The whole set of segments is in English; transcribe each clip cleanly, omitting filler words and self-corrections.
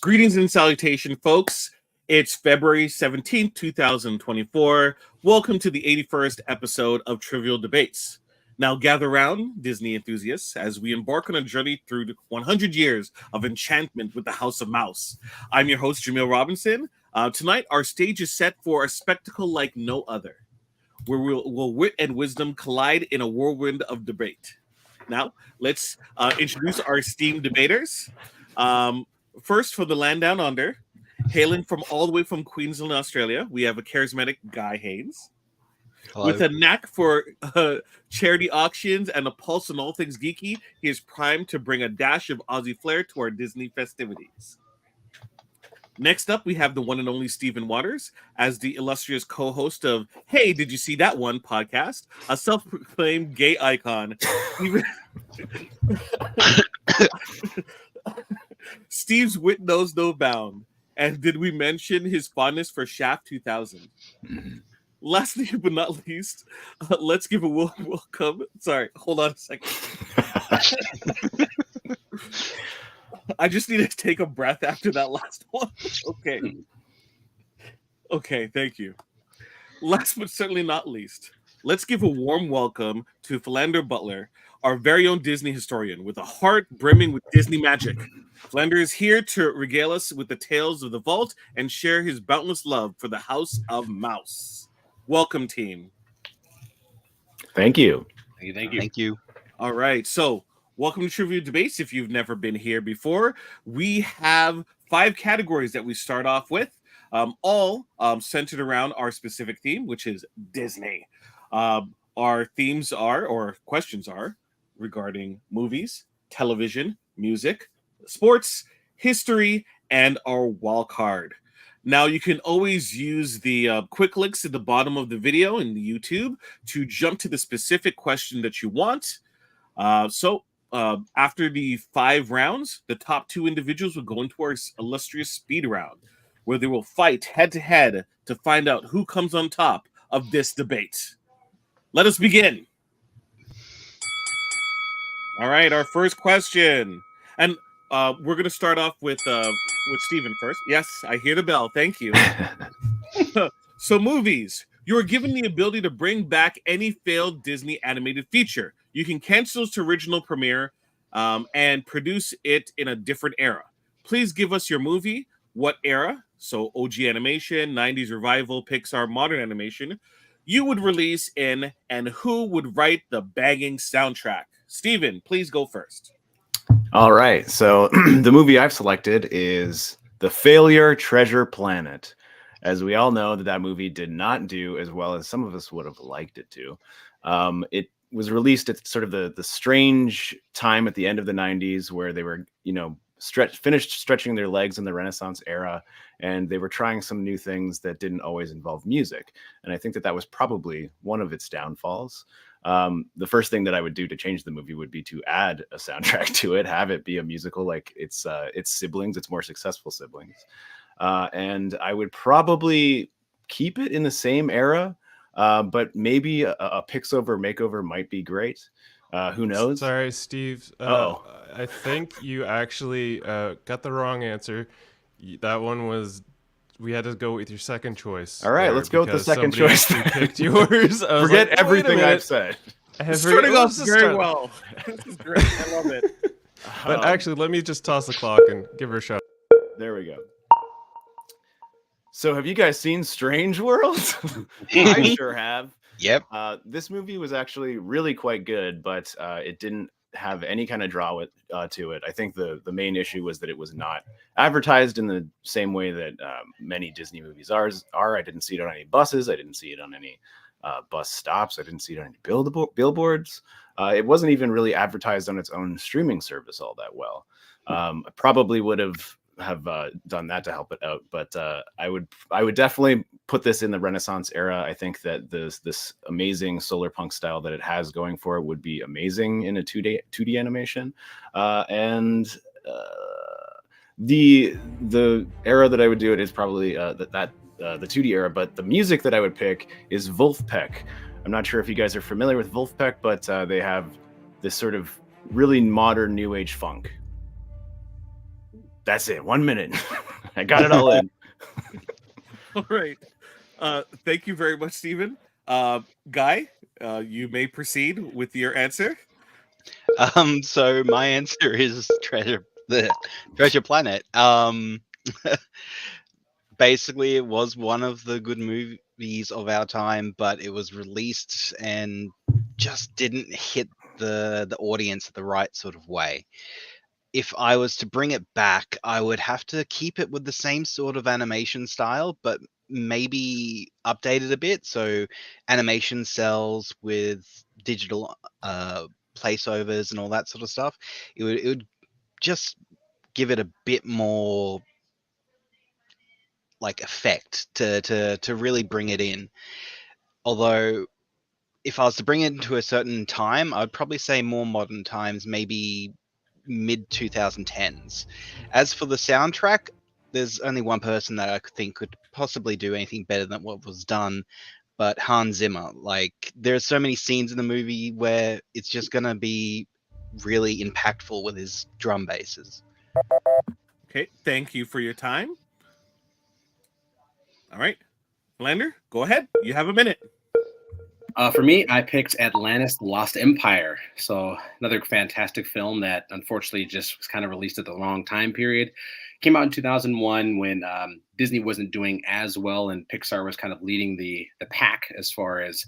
Greetings and salutation, folks. It's February 17th, 2024. Welcome to the 81st episode of Trivial Debates. Now gather round, Disney enthusiasts, as we embark on a journey through the 100 years of enchantment with the House of Mouse. I'm your host, Jamil Robinson. Tonight, our stage is set for a spectacle like no other, where will wit and wisdom collide in a whirlwind of debate. Now, let's introduce our esteemed debaters. First, for the land down under, hailing from all the way from Queensland, Australia, we have a charismatic Guy Haynes. Hello. With a knack for charity auctions and a pulse on all things geeky, he is primed to bring a dash of Aussie flair to our Disney festivities. Next up, we have the one and only Stephen Waters as the illustrious co-host of Hey, Did You See That One podcast, a self-proclaimed gay icon. Steve's wit knows no bound. And did we mention his fondness for Shaft 2000? Lastly, but not least, let's give a welcome. Sorry, hold on a second. I just need to take a breath after that last one. Okay, thank you. Last but certainly not least, let's give a warm welcome to Philander Butler, our very own Disney historian with a heart brimming with Disney magic. Philander is here to regale us with the tales of the vault and share his boundless love for the House of Mouse. Welcome, team. Thank you. Thank you. All right, so welcome to Trivia Debates. If you've never been here before, we have 5 categories that we start off with, all centered around our specific theme, which is Disney. Our themes are, or questions are, regarding movies, television, music, sports, history, and our wild card. Now, you can always use the quick links at the bottom of the video in the YouTube to jump to the specific question that you want. So after the 5 rounds, the top 2 individuals will go into our illustrious speed round, where they will fight head-to-head to find out who comes on top of this debate. Let us begin. All right, our first question. And we're going to start off with Stephen first. Yes, I hear the bell. Thank you. So movies. You are given the ability to bring back any failed Disney animated feature. You can cancel its original premiere and produce it in a different era. Please give us your movie, what era, so OG animation, 90s revival, Pixar, modern animation, you would release in, and who would write the banging soundtrack. Stephen, please go first. All right. So the movie I've selected is The Failure Treasure Planet. As we all know, that movie did not do as well as some of us would have liked it to. It was released at sort of the strange time at the end of the 90s where they were, finished stretching their legs in the Renaissance era, and they were trying some new things that didn't always involve music. And I think that was probably one of its downfalls. The first thing that I would do to change the movie would be to add a soundtrack to it, have it be a musical like its siblings, its more successful siblings. And I would probably keep it in the same era, but maybe a pix-over makeover might be great. Who knows? Sorry, Steve. I think you actually got the wrong answer. That one was... We had to go with your second choice. All right, let's go with the second choice. Picked yours. Forget everything I've said. Starting off very well. This is great. I love it. But actually, let me just toss the clock and give her a shot. There we go. So have you guys seen Strange World? I sure have. Yep. This movie was actually really quite good, but it didn't have any kind of draw to it. I think the main issue was that it was not advertised in the same way that many Disney movies are. I didn't see it on any buses. I didn't see it on any bus stops. I didn't see it on any billboards. It wasn't even really advertised on its own streaming service all that well. I probably would have done that to help it out, but I would definitely put this in the Renaissance era. I think that this amazing solar punk style that it has going for it would be amazing in a 2D animation, and the era that I would do it is probably the 2D era. But the music that I would pick is Wolfpack. I'm not sure if you guys are familiar with Wolfpack, but they have this sort of really modern new age funk. That's it. 1 minute. I got it all in. All right. Thank you very much, Stephen. Guy, you may proceed with your answer. So my answer is Treasure Planet. Basically, it was one of the good movies of our time, but it was released and just didn't hit the audience the right sort of way. If I was to bring it back, I would have to keep it with the same sort of animation style, but maybe update it a bit. So animation cells with digital placeovers and all that sort of stuff. It would just give it a bit more like effect to really bring it in. Although if I was to bring it into a certain time, I'd probably say more modern times, maybe mid 2010s. As for the soundtrack, there's only one person that I think could possibly do anything better than what was done, but Hans Zimmer. Like, there's so many scenes in the movie where it's just gonna be really impactful with his drum basses. Okay, thank you for your time. All right, Lander, go ahead. You have a minute. For me, I picked Atlantis: The Lost Empire. So another fantastic film that unfortunately just was kind of released at the wrong time period. Came out in 2001 when Disney wasn't doing as well, and Pixar was kind of leading the pack as far as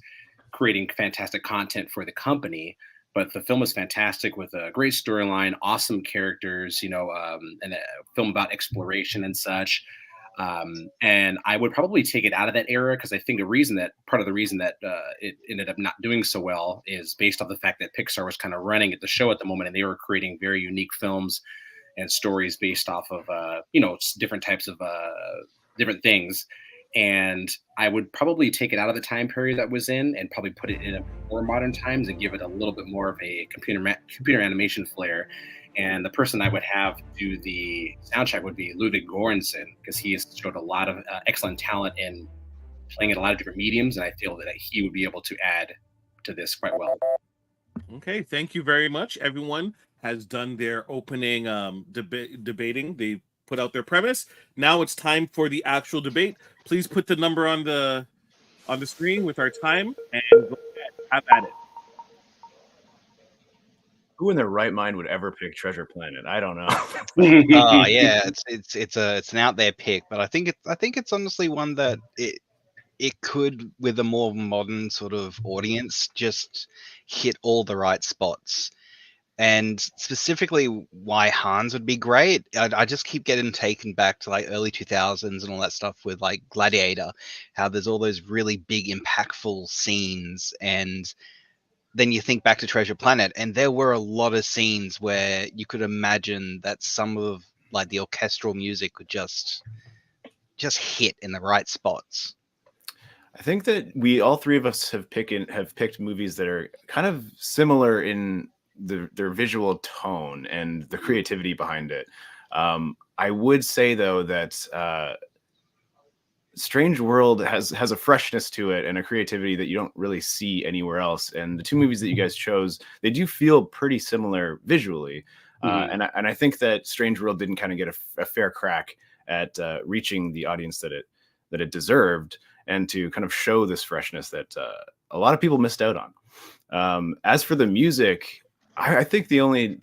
creating fantastic content for the company. But the film was fantastic with a great storyline, awesome characters, and a film about exploration and such. And I would probably take it out of that era because I think part of the reason that it ended up not doing so well is based off the fact that Pixar was kind of running at the show at the moment, and they were creating very unique films and stories based off of different types of different things. And I would probably take it out of the time period that was in and probably put it in a more modern times and give it a little bit more of a computer animation flair. And the person I would have do the soundtrack would be Ludwig Göransson, because he has showed a lot of excellent talent in playing in a lot of different mediums, and I feel that he would be able to add to this quite well. Okay, thank you very much. Everyone has done their opening debating. They put out their premise. Now it's time for the actual debate. Please put the number on the screen with our time and go ahead, have at it. Who in their right mind would ever pick Treasure Planet? I don't know. Oh yeah, it's an out there pick, but I think it's honestly one that it could, with a more modern sort of audience, just hit all the right spots. And specifically why Hans would be great, I just keep getting taken back to like early 2000s and all that stuff with like Gladiator, how there's all those really big impactful scenes. And then you think back to Treasure Planet, and there were a lot of scenes where you could imagine that some of like the orchestral music could just hit in the right spots. I think that all three of us have picked movies that are kind of similar in their visual tone and the creativity behind it. I would say though that Strange World has a freshness to it and a creativity that you don't really see anywhere else. And the two movies that you guys chose, they do feel pretty similar visually. And I think that Strange World didn't kind of get a fair crack at reaching the audience that it deserved, and to kind of show this freshness that a lot of people missed out on. As for the music, I think the only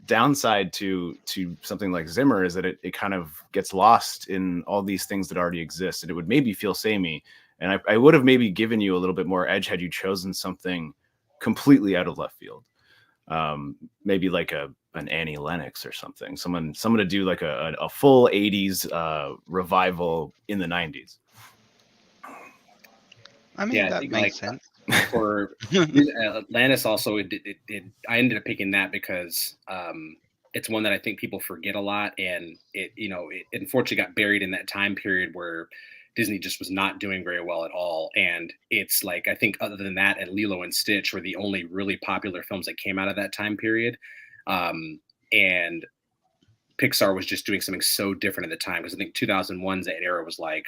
downside to something like Zimmer is that it kind of gets lost in all these things that already exist, and it would maybe feel samey. And I would have maybe given you a little bit more edge had you chosen something completely out of left field. Maybe like an Annie Lennox or something. Someone to do like a full 80s revival in the 90s. I mean, that makes sense. For Atlantis also, I ended up picking that because it's one that I think people forget a lot, and it unfortunately got buried in that time period where Disney just was not doing very well at all. And it's like, I think other than that and Lilo and Stitch were the only really popular films that came out of that time period. And Pixar was just doing something so different at the time, because I think 2001's that era was like,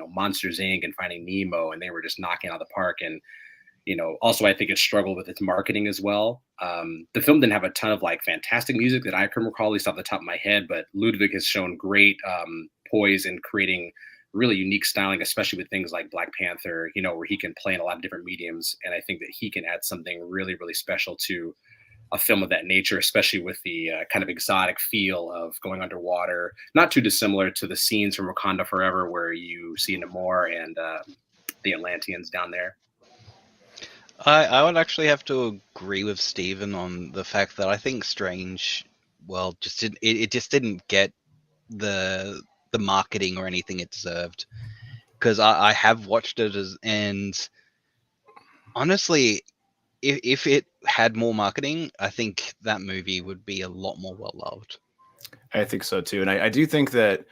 Monsters Inc. and Finding Nemo, and they were just knocking out of the park. And Also I think it struggled with its marketing as well. The film didn't have a ton of like fantastic music that I can recall, at least off the top of my head, but Ludwig has shown great poise in creating really unique styling, especially with things like Black Panther, where he can play in a lot of different mediums. And I think that he can add something really, really special to a film of that nature, especially with the kind of exotic feel of going underwater, not too dissimilar to the scenes from Wakanda Forever, where you see Namor and the Atlanteans down there. I would actually have to agree with Steven on the fact that I think Strange, well, it just didn't get the marketing or anything it deserved. Because I have watched it and honestly, if it had more marketing, I think that movie would be a lot more well loved. I think so too, and I do think that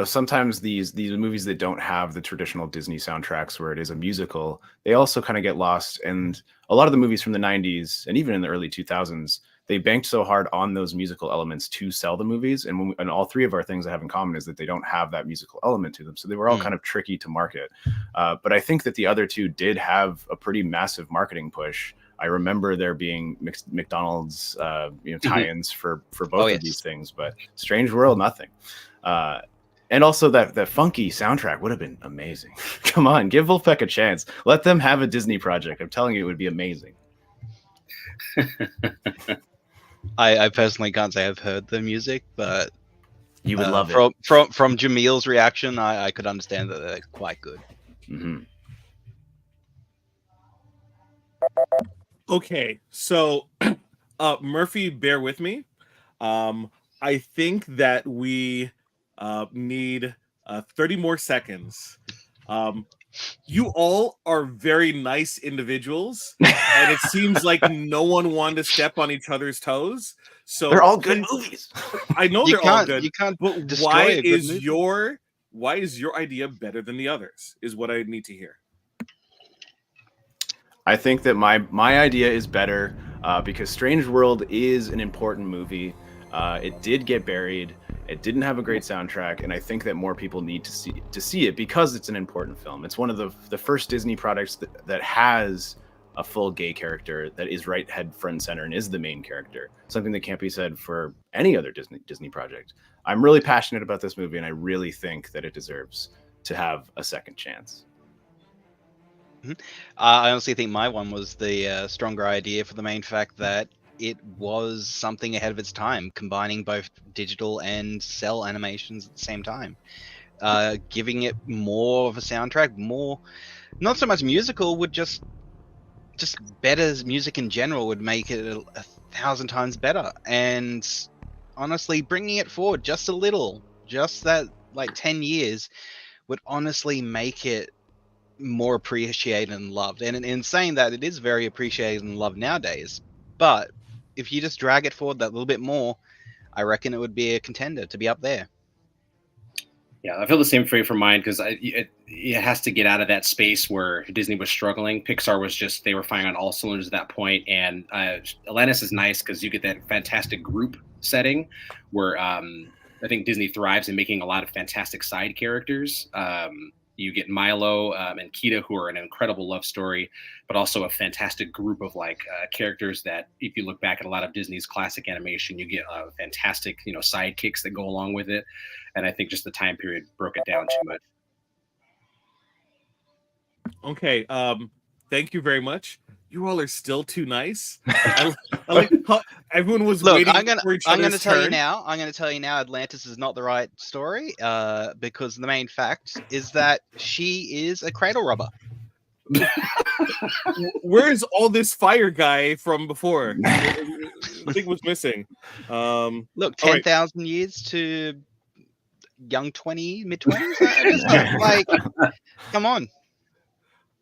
sometimes these movies that don't have the traditional Disney soundtracks where it is a musical, they also kind of get lost. And a lot of the movies from the 90s and even in the early 2000s, they banked so hard on those musical elements to sell the movies. And all three of our things that have in common is that they don't have that musical element to them. So they were all kind of tricky to market. But I think that the other two did have a pretty massive marketing push. I remember there being McDonald's tie-ins for both of these things, but Strange World, nothing. And also that funky soundtrack would have been amazing. Come on, give Wolfpack a chance. Let them have a Disney project. I'm telling you, it would be amazing. I personally can't say I've heard the music, but you would love it. From Jamil's reaction, I could understand that they're quite good. Mm-hmm. Okay, so Murphy, bear with me. I think that we need 30 more seconds. You all are very nice individuals, and it seems like no one wanted to step on each other's toes. So they're all good movies. I know they're all good. You can't but why is your idea better than the others? Is what I need to hear. I think that my idea is better because Strange World is an important movie. It did get buried. It didn't have a great soundtrack, and I think that more people need to see it because it's an important film. It's one of the first Disney products that has a full gay character that is right head front and center and is the main character. Something that can't be said for any other Disney project. I'm really passionate about this movie, and I really think that it deserves to have a second chance. I honestly think my one was the stronger idea for the main fact that it was something ahead of its time, combining both digital and cell animations at the same time. Giving it more of a soundtrack, more, not so much musical, would just better music in general would make it a 1,000 times better. And honestly, bringing it forward just a little, just that like 10 years would honestly make it more appreciated and loved. And in saying that, it is very appreciated and loved nowadays. But if you just drag it forward that little bit more, I reckon it would be a contender to be up there. Yeah, I feel the same for mine because it has to get out of that space where Disney was struggling. Pixar was they were firing on all cylinders at that point. And Atlantis is nice because you get that fantastic group setting where I think Disney thrives in making a lot of fantastic side characters. You get Milo and Kita, who are an incredible love story, but also a fantastic group of characters that, if you look back at a lot of Disney's classic animation, you get fantastic, sidekicks that go along with it. And I think just the time period broke it down too much. Okay, thank you very much. You all are still too nice. I like how everyone was waiting for each other's turn. I'm going to tell you now, Atlantis is not the right story because the main fact is that she is a cradle robber. Where's all this fire guy from before? I think was missing. Look, 10,000 years to young 20, mid-20s? Like, come on.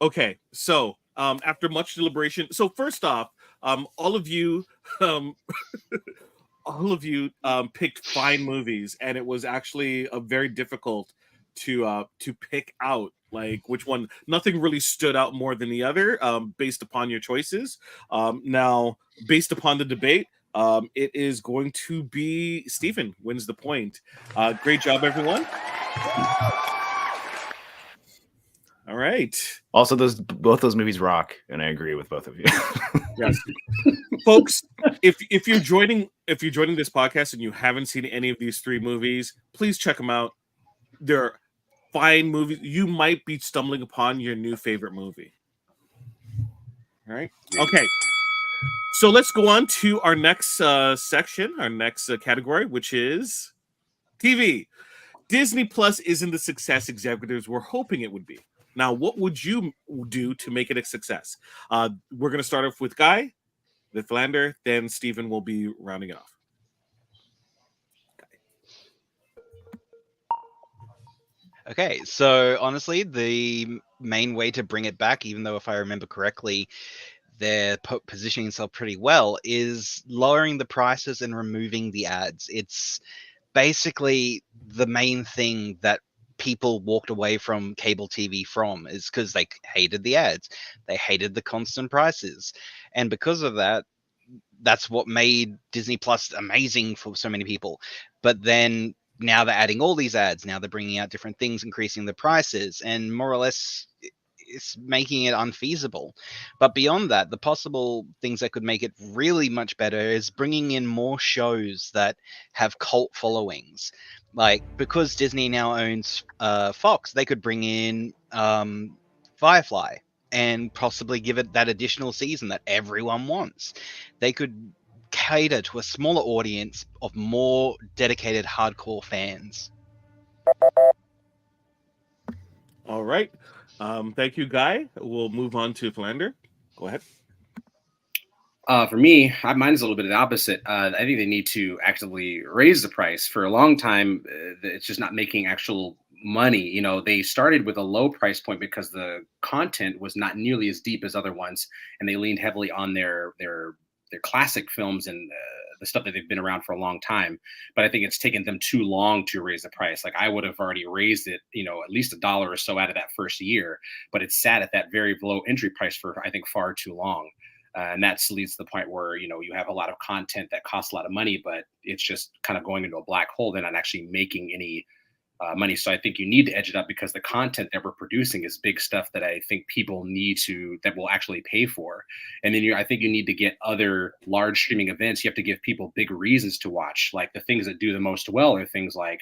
Okay, so after much deliberation, so first off, all of you picked fine movies, and it was actually very difficult to pick out which one. Nothing really stood out more than the other based upon your choices. Now, based upon the debate, it is going to be Stephen wins the point. Great job, everyone. All right. Also, both those movies rock, and I agree with both of you. Yes. Folks, if you're joining this podcast and you haven't seen any of these three movies, please check them out. They're fine movies. You might be stumbling upon your new favorite movie. All right. Okay. So let's go on to our next section, our next category, which is TV. Disney Plus isn't the success executives were hoping it would be. Now, what would you do to make it a success? We're going to start off with Guy, then Philander, then Steven will be rounding it off. Okay, so honestly, the main way to bring it back, even though if I remember correctly, they're positioning themselves pretty well, is lowering the prices and removing the ads. It's basically the main thing that people walked away from cable TV from, is because they hated the ads. They hated the constant prices. And because of that, that's what made Disney Plus amazing for so many people. But then now they're adding all these ads. Now they're bringing out different things, increasing the prices, and more or less it's making it unfeasible. But beyond that, the possible things that could make it really much better is bringing in more shows that have cult followings. Like, because Disney now owns Fox, they could bring in Firefly and possibly give it that additional season that everyone wants. They could cater to a smaller audience of more dedicated hardcore fans. All right. Thank you, Guy. We'll move on to Philander. Go ahead. For me, mine is a little bit of the opposite. I think they need to actively raise the price. For a long time, it's just not making actual money. You know, they started with a low price point because the content was not nearly as deep as other ones, and they leaned heavily on their classic films and the stuff that they've been around for a long time. But I think it's taken them too long to raise the price. Like, I would have already raised it, you know, at least $1 or so out of that first year, but it's sat at that very low entry price for, I think, far too long. And that leads to the point where, you know, you have a lot of content that costs a lot of money, but it's just kind of going into a black hole. They're not actually making any money. So I think you need to edge it up, because the content that we're producing is big stuff that I think people need to, that will actually pay for. And then I think you need to get other large streaming events. You have to give people big reasons to watch. Like, the things that do the most well are things like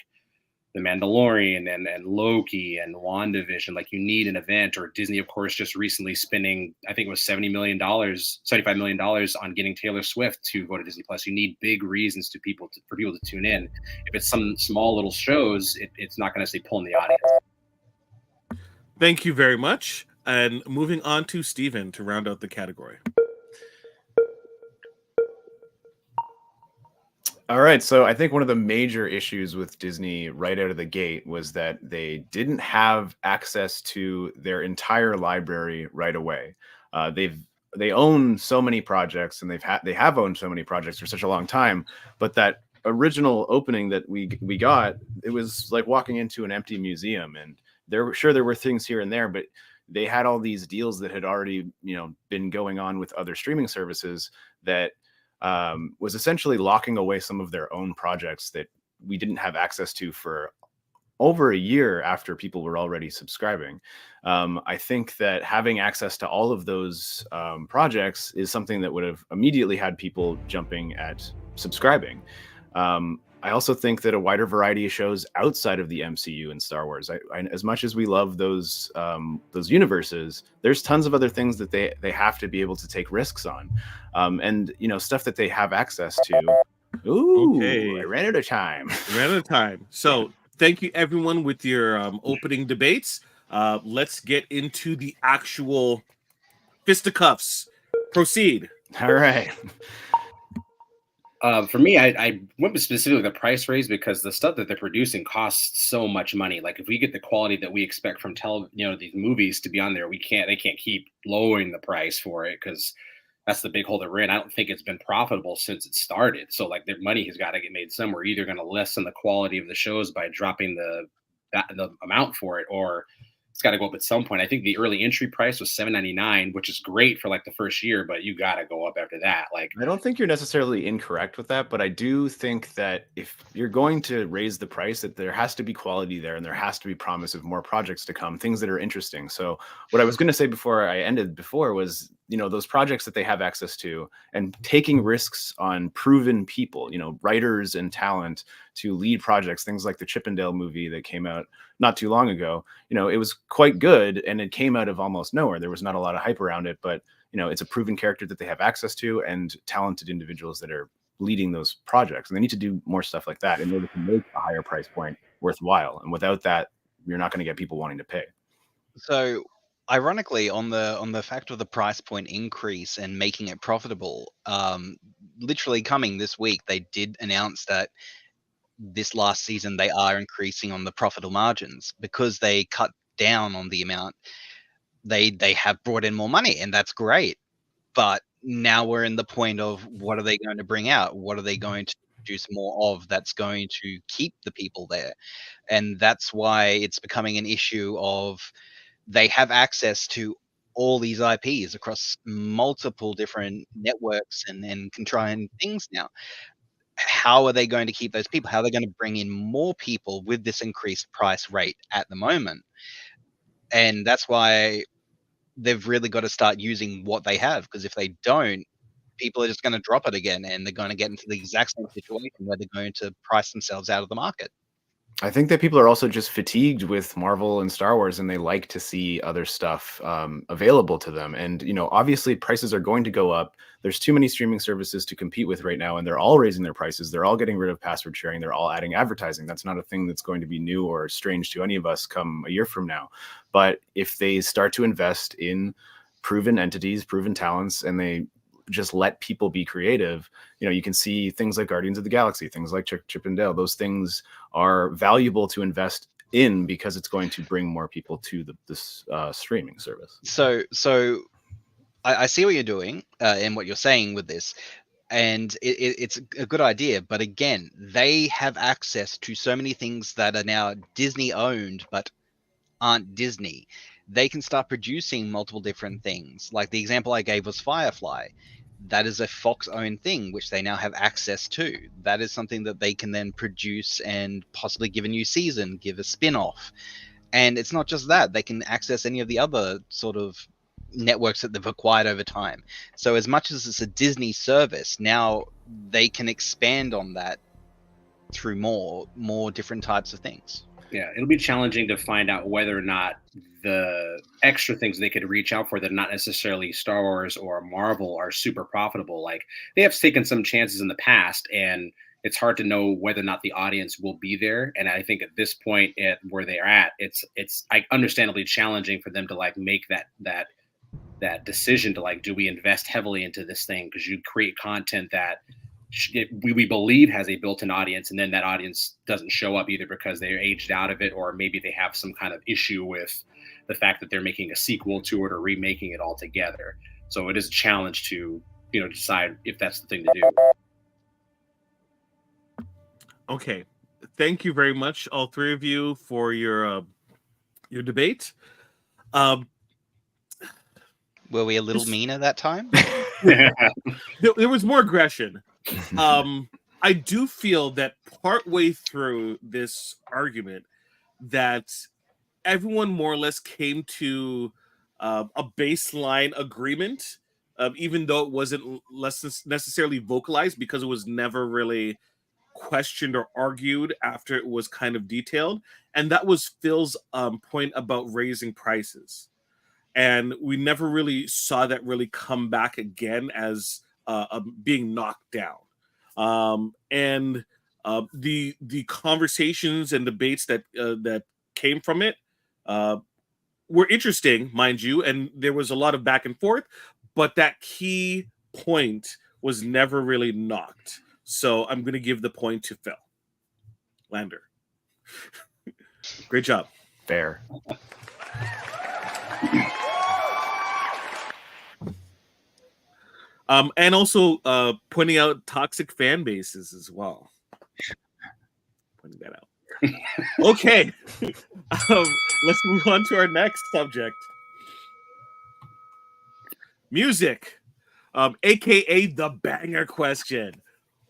The Mandalorian and Loki and WandaVision. Like, you need an event. Or Disney, of course, just recently spending, I think it was $75 million on getting Taylor Swift to go to Disney Plus. You need big reasons for people to tune in. If it's some small little shows, it's not going to say pull in the audience. Thank you very much. And moving on to Steven to round out the category. All right, so I think one of the major issues with Disney right out of the gate was that they didn't have access to their entire library right away. They own so many projects, and they have owned so many projects for such a long time. But that original opening that we got, it was like walking into an empty museum, and there were things here and there, but they had all these deals that had already, you know, been going on with other streaming services that was essentially locking away some of their own projects that we didn't have access to for over a year after people were already subscribing. I think that having access to all of those projects is something that would have immediately had people jumping at subscribing. I also think that a wider variety of shows outside of the MCU and Star Wars, as much as we love those universes, there's tons of other things that they have to be able to take risks on, and, you know, stuff that they have access to. Ooh, okay. I ran out of time. So thank you, everyone, with your opening debates. Let's get into the actual fisticuffs. Proceed. All right. For me, I went with specifically the price raise, because the stuff that they're producing costs so much money. Like, if we get the quality that we expect from these movies to be on there, they can't keep lowering the price for it, because that's the big hole that we're in. I don't think it's been profitable since it started. So, like, their money has got to get made somewhere. Either going to lessen the quality of the shows by dropping the amount for it, or it's got to go up at some point. I think the early entry price was $7.99, which is great for like the first year, but you got to go up after that. Like, I don't think you're necessarily incorrect with that, but I do think that if you're going to raise the price, that there has to be quality there, and there has to be promise of more projects to come, things that are interesting. So what I was going to say before I ended before was, those projects that they have access to, and taking risks on proven people, writers and talent to lead projects, things like the Chippendale movie that came out not too long ago. It was quite good, and it came out of almost nowhere. There was not a lot of hype around it, but it's a proven character that they have access to, and talented individuals that are leading those projects. And they need to do more stuff like that in order to make a higher price point worthwhile. And without that, you're not going to get people wanting to pay. So, ironically, on the fact of the price point increase and making it profitable, literally coming this week, they did announce that this last season they are increasing on the profitable margins because they cut down on the amount. They have brought in more money, and that's great. But now we're in the point of, what are they going to bring out? What are they going to produce more of that's going to keep the people there? And that's why it's becoming an issue of, they have access to all these IPs across multiple different networks and contriving things now. How are they going to keep those people? How are they going to bring in more people with this increased price rate at the moment? And that's why they've really got to start using what they have, because if they don't, people are just going to drop it again, and they're going to get into the exact same situation where they're going to price themselves out of the market. I think that people are also just fatigued with Marvel and Star Wars, and they like to see other stuff available to them. And, obviously prices are going to go up. There's too many streaming services to compete with right now, and they're all raising their prices. They're all getting rid of password sharing. They're all adding advertising. That's not a thing that's going to be new or strange to any of us come a year from now. But if they start to invest in proven entities, proven talents, and they just let people be creative, you can see things like Guardians of the Galaxy, things like Chip and Dale. Those things are valuable to invest in because it's going to bring more people to this streaming service. So I see what you're doing and what you're saying with this, and it's a good idea. But again, they have access to so many things that are now Disney owned but aren't Disney. They can start producing multiple different things. Like the example I gave was Firefly. That is a Fox-owned thing, which they now have access to. That is something that they can then produce and possibly give a new season, give a spin-off. And it's not just that. They can access any of the other sort of networks that they've acquired over time. So as much as it's a Disney service, now they can expand on that through more different types of things. Yeah, it'll be challenging to find out whether or not the extra things they could reach out for that are not necessarily Star Wars or Marvel are super profitable. Like, they have taken some chances in the past, and it's hard to know whether or not the audience will be there. And I think at this point, at where they're at, it's like understandably challenging for them to like make that decision to like, do we invest heavily into this thing? Because you create content that we believe has a built-in audience, and then that audience doesn't show up either because they're aged out of it, or maybe they have some kind of issue with the fact that they're making a sequel to it or remaking it altogether. So it is a challenge to decide if that's the thing to do. Okay, thank you very much, all three of you, for your debate. Were we a little meaner that time? There was more aggression. I do feel that partway through this argument that everyone more or less came to a baseline agreement, even though it wasn't necessarily vocalized, because it was never really questioned or argued after it was kind of detailed. And that was Phil's point about raising prices. And we never really saw that really come back again as being knocked down. And the conversations and debates that came from it were interesting, mind you, and there was a lot of back and forth, but that key point was never really knocked. So I'm going to give the point to Phil Lander. Great job. Fair. And also pointing out toxic fan bases as well. Pointing that out. Okay. Let's move on to our next subject. Music. AKA the banger question.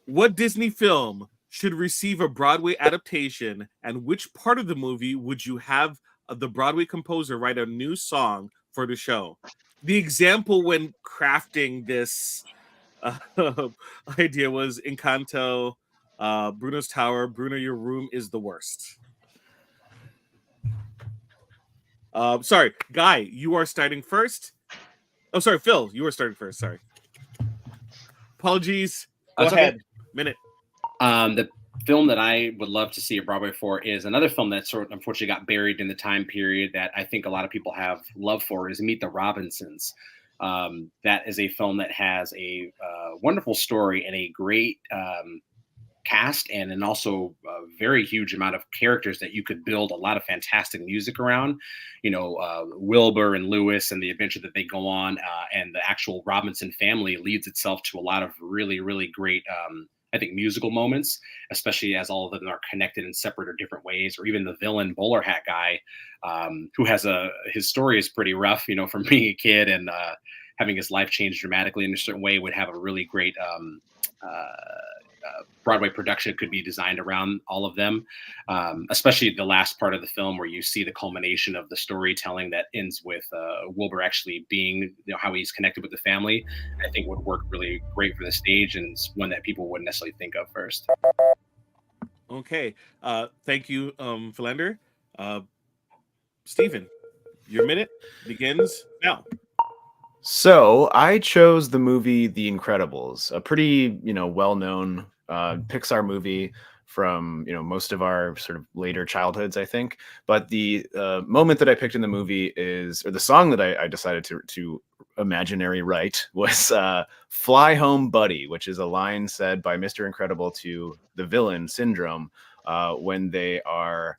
What Disney film should receive a Broadway adaptation, and which part of the movie would you have the Broadway composer write a new song for the show? The example when crafting this uh, idea was Encanto, Bruno's Tower, Bruno Your Room is the worst. Sorry, Guy, you are starting first. Oh, sorry, Phil, you were starting first. Sorry. Apologies. Go That's ahead. okay. Minute. The film that I would love to see a Broadway for is another film that sort of unfortunately got buried in the time period that I think a lot of people have love for is Meet the Robinsons. That is a film that has a wonderful story and a great cast, and also a very huge amount of characters that you could build a lot of fantastic music around. Wilbur and Lewis and the adventure that they go on, and the actual Robinson family leads itself to a lot of really, really great I think musical moments, especially as all of them are connected in separate or different ways. Or even the villain bowler hat guy, who has his story is pretty rough, from being a kid and having his life change dramatically in a certain way, would have a really great Broadway production could be designed around all of them, especially the last part of the film where you see the culmination of the storytelling that ends with Wilbur actually being, how he's connected with the family. I think would work really great for the stage, and it's one that people wouldn't necessarily think of first. Okay. Thank you, Philander. Stephen, your minute begins now. So I chose the movie The Incredibles, a pretty, well-known Pixar movie from, most of our sort of later childhoods, I think. But the moment that I picked in the movie or the song that I decided to imaginary write was Fly Home Buddy, which is a line said by Mr. Incredible to the villain Syndrome when they are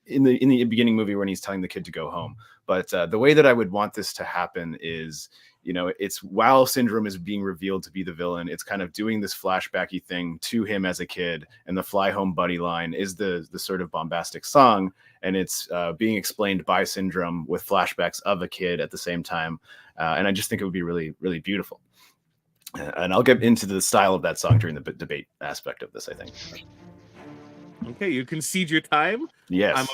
in the beginning movie when he's telling the kid to go home. But the way that I would want this to happen is, it's while Syndrome is being revealed to be the villain, it's kind of doing this flashbacky thing to him as a kid. And the Fly Home Buddy line is the sort of bombastic song. And it's being explained by Syndrome with flashbacks of a kid at the same time. And I just think it would be really, really beautiful. And I'll get into the style of that song during the debate aspect of this, I think. Okay, you concede your time. Yes.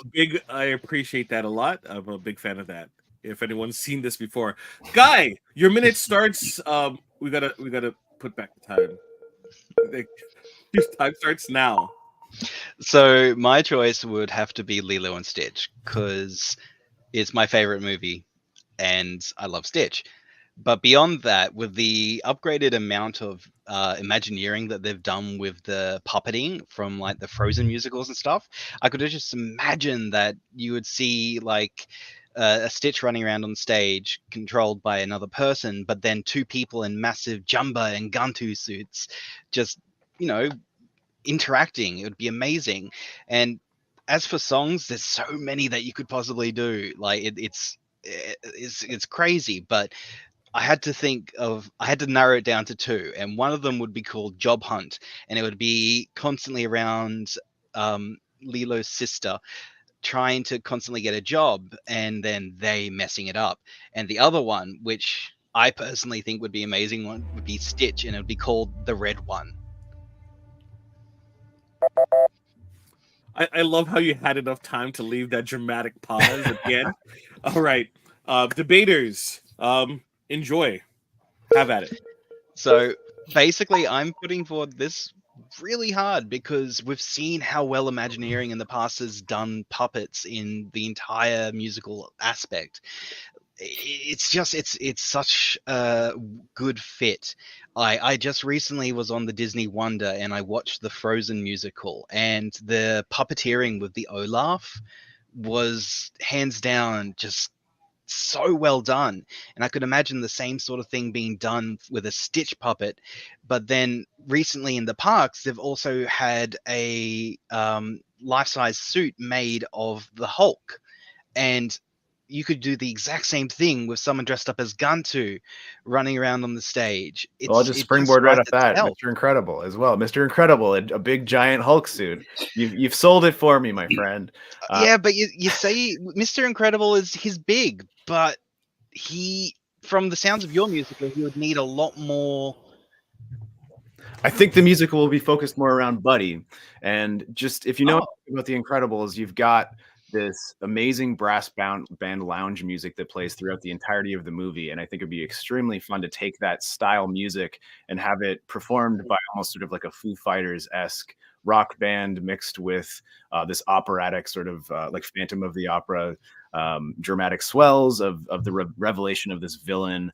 I appreciate that a lot. I'm a big fan of that. If anyone's seen this before, Guy, your minute starts. We gotta put back the time. Your time starts now. So my choice would have to be Lilo and Stitch, because it's my favorite movie and I love Stitch. But beyond that, with the upgraded amount of Imagineering that they've done with the puppeting from like the Frozen musicals and stuff, I could just imagine that you would see like a Stitch running around on stage controlled by another person, but then two people in massive Jumba and Gantu suits just, interacting. It would be amazing. And as for songs, there's so many that you could possibly do. Like it's crazy, but I had to narrow it down to two, and one of them would be called Job Hunt, and it would be constantly around Lilo's sister trying to constantly get a job and then they messing it up. And the other one, which I personally think would be amazing, one would be Stitch, and it would be called The Red One. I love how you had enough time to leave that dramatic pause at the end. All right, debaters, enjoy. Have at it. So basically, I'm putting forward this really hard because we've seen how well Imagineering in the past has done puppets in the entire musical aspect. It's such a good fit. I just recently was on the Disney Wonder and I watched the Frozen musical, and the puppeteering with the Olaf was hands down just so well done. And I could imagine the same sort of thing being done with a Stitch puppet. But then recently in the parks, they've also had a life-size suit made of the Hulk. And you could do the exact same thing with someone dressed up as Guntu running around on the stage. Well, I'll just It springboard right off writes that. itself. Mr. Incredible as well. Mr. Incredible, a big giant Hulk suit. You've sold it for me, my friend. Yeah, but you say Mr. Incredible he's big, but he, from the sounds of your musical, he would need a lot more. I think the musical will be focused more around Buddy. And just if you know about The Incredibles, you've got this amazing brass band lounge music that plays throughout the entirety of the movie. And I think it'd be extremely fun to take that style music and have it performed by almost sort of like a Foo Fighters-esque rock band mixed with this operatic sort of like Phantom of the Opera dramatic swells of the revelation of this villain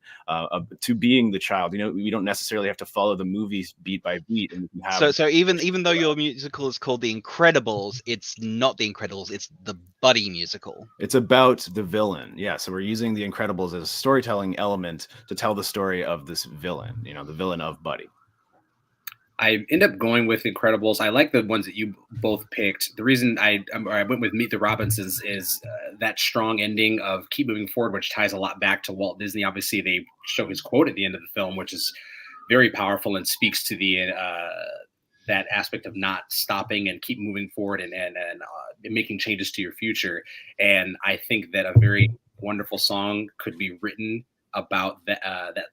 to being the child. You know, we don't necessarily have to follow the movies beat by beat. And we have So even though your musical is called The Incredibles, it's not The Incredibles, it's the Buddy musical. It's about the villain. Yeah, so we're using The Incredibles as a storytelling element to tell the story of this villain, you know, the villain of Buddy. I end up going with Incredibles. I like the ones that you both picked. The reason I went with Meet the Robinsons is that strong ending of Keep Moving Forward, which ties a lot back to Walt Disney. Obviously, they show his quote at the end of the film, which is very powerful and speaks to the that aspect of not stopping and keep moving forward and making changes to your future. And I think that a very wonderful song could be written about that that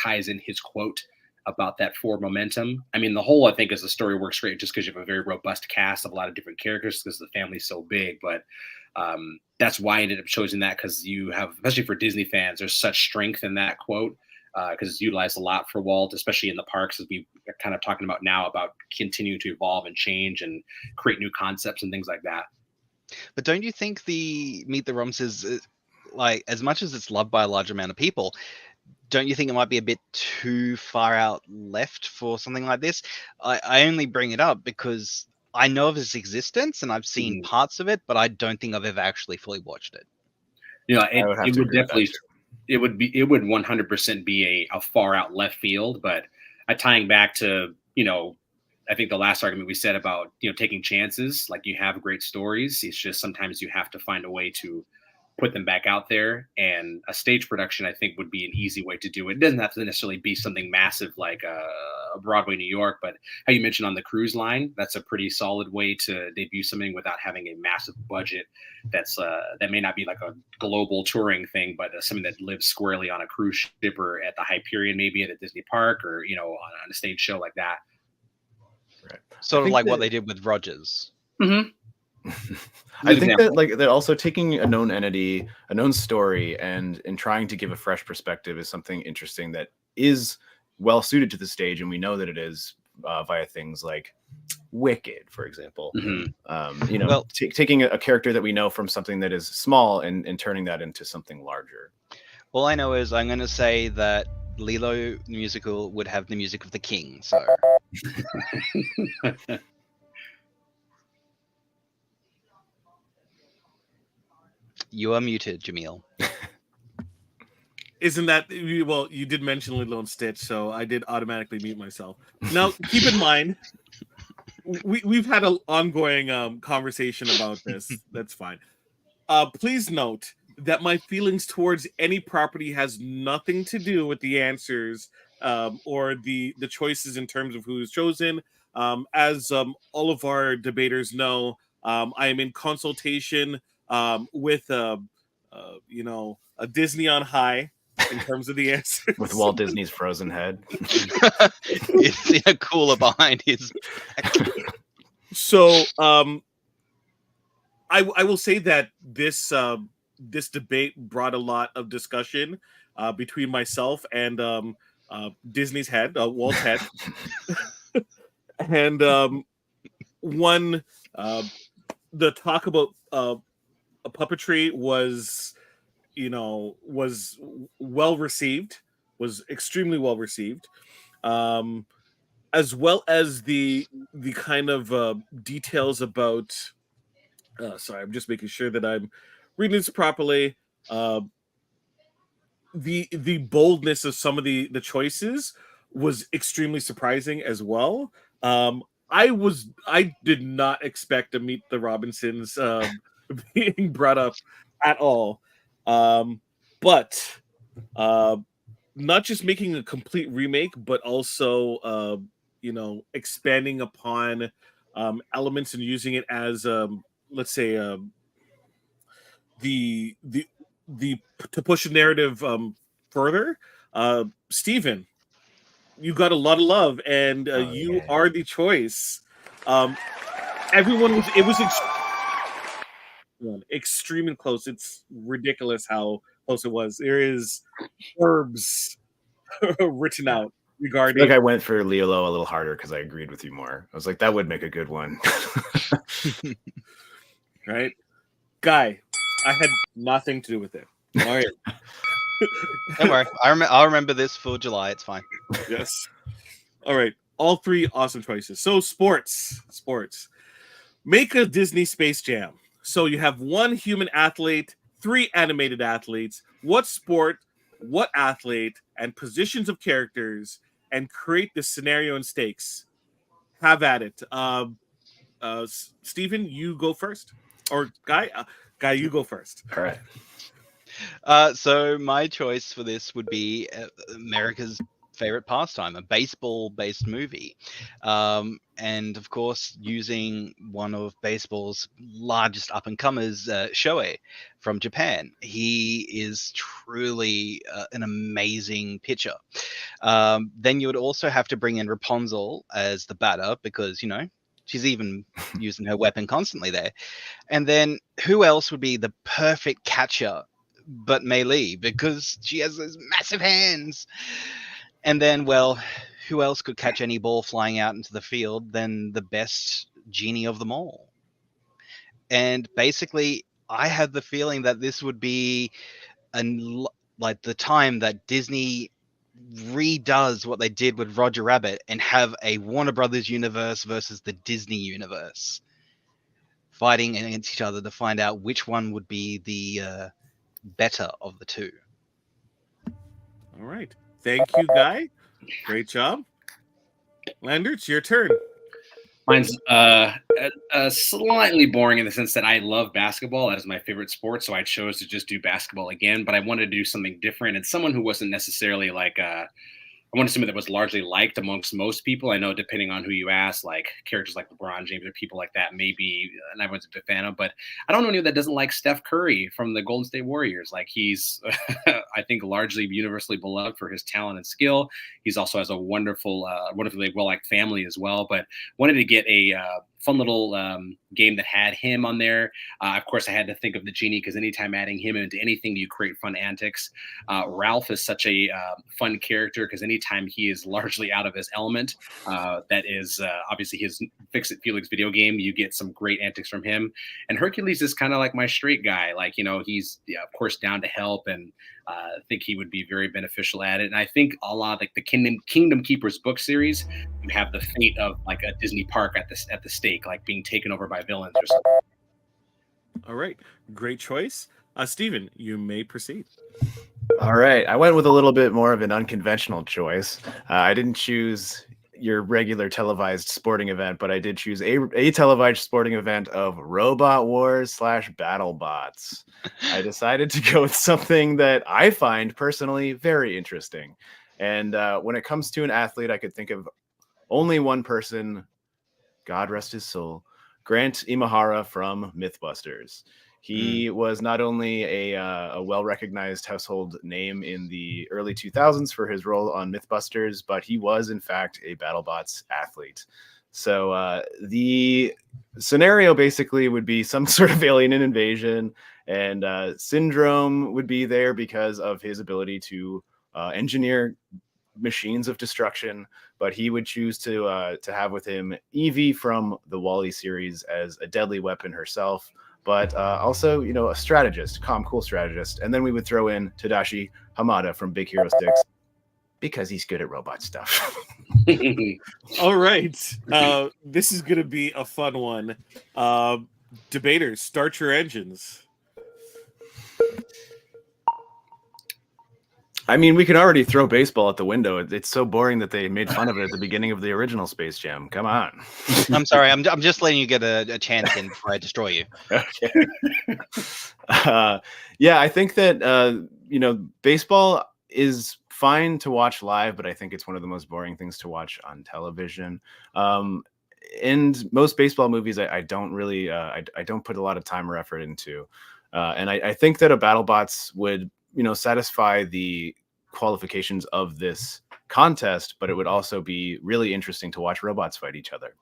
ties in his quote about that forward momentum. I mean, the whole, I think, as the story works great just because you have a very robust cast of a lot of different characters because the family's so big. But that's why I ended up choosing that, because you have, especially for Disney fans, there's such strength in that quote because it's utilized a lot for Walt, especially in the parks, as we are kind of talking about now, about continuing to evolve and change and create new concepts and things like that. But don't you think the Meet the Robinsons is, like, as much as it's loved by a large amount of people, don't you think it might be a bit too far out left for something like this? I only bring it up because I know of its existence and I've seen parts of it, but I don't think I've ever actually fully watched it. You know, it would definitely, it would 100% be a far out left field, but tying back to, you know, I think the last argument we said about, you know, taking chances, like you have great stories. It's just sometimes you have to find a way to put them back out there, and a stage production I think would be an easy way to do it. It doesn't have to necessarily be something massive like a Broadway New York, but how you mentioned on the cruise line, that's a pretty solid way to debut something without having a massive budget. That's that may not be like a global touring thing, but something that lives squarely on a cruise ship or at the Hyperion, maybe at a Disney park, or, you know, on a stage show like that. Right. Sort of like what they did with Rogers. Mm-hmm. I think that, like, that also taking a known entity, a known story, and trying to give a fresh perspective is something interesting that is well suited to the stage, and we know that it is via things like Wicked, for example. You know, well, taking a character that we know from something that is small and turning that into something larger. All I know is I'm going to say that Lilo musical would have the music of the king. So. You are muted, Jamil. Isn't that, well, you did mention Lilo and Stitch, so I did automatically mute myself. Now, keep in mind, we've had an ongoing conversation about this. That's fine. Please note that my feelings towards any property has nothing to do with the answers or the choices in terms of who's chosen. As all of our debaters know, I am in consultation with you know, a Disney on high in terms of the answers. With Walt Disney's frozen head. It's in a cooler behind his back. So I will say that this this debate brought a lot of discussion between myself and Disney's head, Walt's head. And the talk about a puppetry was, you know, was well received, was extremely well received, as well as the kind of details about. Sorry, I'm just making sure that I'm reading this properly. The boldness of some of the choices was extremely surprising as well. I did not expect to Meet the Robinsons being brought up at all. But not just making a complete remake, but also expanding upon elements and using it as let's say the to push the narrative further. Steven, you got a lot of love, and you are the choice. Everyone was extremely close. It's ridiculous how close it was. There is verbs written out I regarding. feel like I went for Leolo a little harder because I agreed with you more. I was like, that would make a good one. Right, Guy, I had nothing to do with it. All right. Don't worry, I'll remember this for July. It's fine. Yes. All right. All three awesome choices. So sports. Make a Disney Space Jam. So you have one human athlete, three animated athletes. What sport, what athlete, and positions of characters, and create the scenario and stakes. Have at it. Stephen, you go first, or Guy. Guy, you go first. All right. So my choice for this would be America's favorite pastime, a baseball-based movie, and of course using one of baseball's largest up-and-comers, Shohei from Japan. He is truly an amazing pitcher. Then you would also have to bring in Rapunzel as the batter because she's even using her weapon constantly there. And then who else would be the perfect catcher but Mei Li, because she has those massive hands? And then, well, who else could catch any ball flying out into the field than the best genie of them all? And basically, I had the feeling that this would be like the time that Disney redoes what they did with Roger Rabbit and have a Warner Brothers universe versus the Disney universe, fighting against each other to find out which one would be the better of the two. All right. Thank you, Guy. Great job. Lander, it's your turn. Mine's slightly boring in the sense that I love basketball. That is my favorite sport, so I chose to just do basketball again. But I wanted to do something different and someone who wasn't necessarily like I want to assume that was largely liked amongst most people. I know depending on who you ask, like characters like LeBron James or people like that, maybe and everyone's a big fan of. But I don't know anyone that doesn't like Steph Curry from the Golden State Warriors. Like he's, I think, largely universally beloved for his talent and skill. He's also has a wonderfully well-liked family as well. But wanted to get a fun little game that had him on there. Of course, I had to think of the genie because anytime adding him into anything, you create fun antics. Ralph is such a fun character because anytime he is largely out of his element, that is obviously his Fix-It Felix video game, you get some great antics from him. And Hercules is kind of like my straight guy. Like, he's, of course, down to help, and I think he would be very beneficial at it. And I think a lot like the Kingdom Keepers book series, you have the fate of like a Disney park at the stake, like being taken over by villains or something. All right. Great choice. Steven, you may proceed. All right. I went with a little bit more of an unconventional choice. I didn't choose your regular televised sporting event, but I did choose a televised sporting event of Robot Wars / BattleBots. I decided to go with something that I find personally very interesting. And when it comes to an athlete, I could think of only one person, God rest his soul, Grant Imahara from Mythbusters. He was not only a well-recognized household name in the early 2000s for his role on Mythbusters, but he was, in fact, a BattleBots athlete. So the scenario basically would be some sort of alien invasion, and Syndrome would be there because of his ability to engineer machines of destruction, but he would choose to have with him Evie from the Wall-E series as a deadly weapon herself, but also, a strategist, calm, cool strategist. And then we would throw in Tadashi Hamada from Big Hero 6 because he's good at robot stuff. All right. This is going to be a fun one. Debaters, start your engines. I mean, we can already throw baseball out the window. It's so boring that they made fun of it at the beginning of the original Space Jam. Come on. I'm sorry. I'm just letting you get a chance in before I destroy you. Okay. Yeah, I think that baseball is fine to watch live, but I think it's one of the most boring things to watch on television. And most baseball movies, I don't really, I don't put a lot of time or effort into. And I think that a BattleBots would, satisfy the qualifications of this contest, but it would also be really interesting to watch robots fight each other.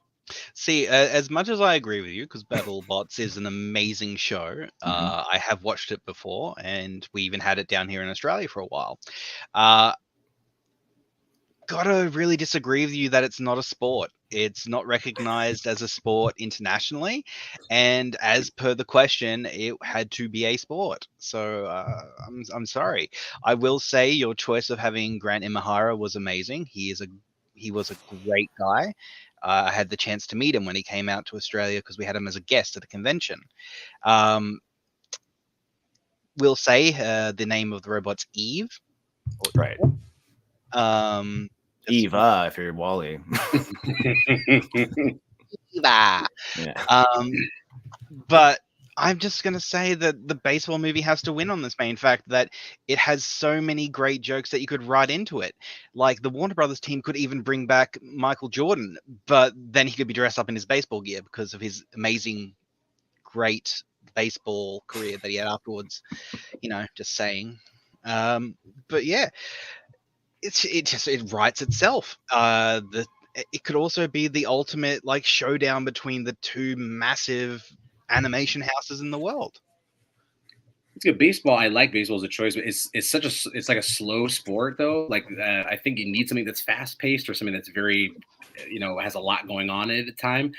See, as much as I agree with you, because BattleBots is an amazing show, I have watched it before, and we even had it down here in Australia for a while. Gotta really disagree with you that it's not a sport. It's not recognized as a sport internationally, and as per the question, it had to be a sport. So I'm sorry. I will say your choice of having Grant Imahara was amazing. He was a great guy. I had the chance to meet him when he came out to Australia because we had him as a guest at a convention. We'll say the name of the robot's Eve. Right. Eva, if you're Wally. Eva. Yeah. But I'm just going to say that the baseball movie has to win on this main fact that it has so many great jokes that you could write into it. Like the Warner Brothers team could even bring back Michael Jordan, but then he could be dressed up in his baseball gear because of his amazing, great baseball career that he had afterwards. Just saying. But yeah, it writes itself. It could also be the ultimate showdown between the two massive animation houses in the world. It's good. Baseball, I like baseball as a choice, but it's like a slow sport though. I think you need something that's fast paced or something that's very, has a lot going on at a time.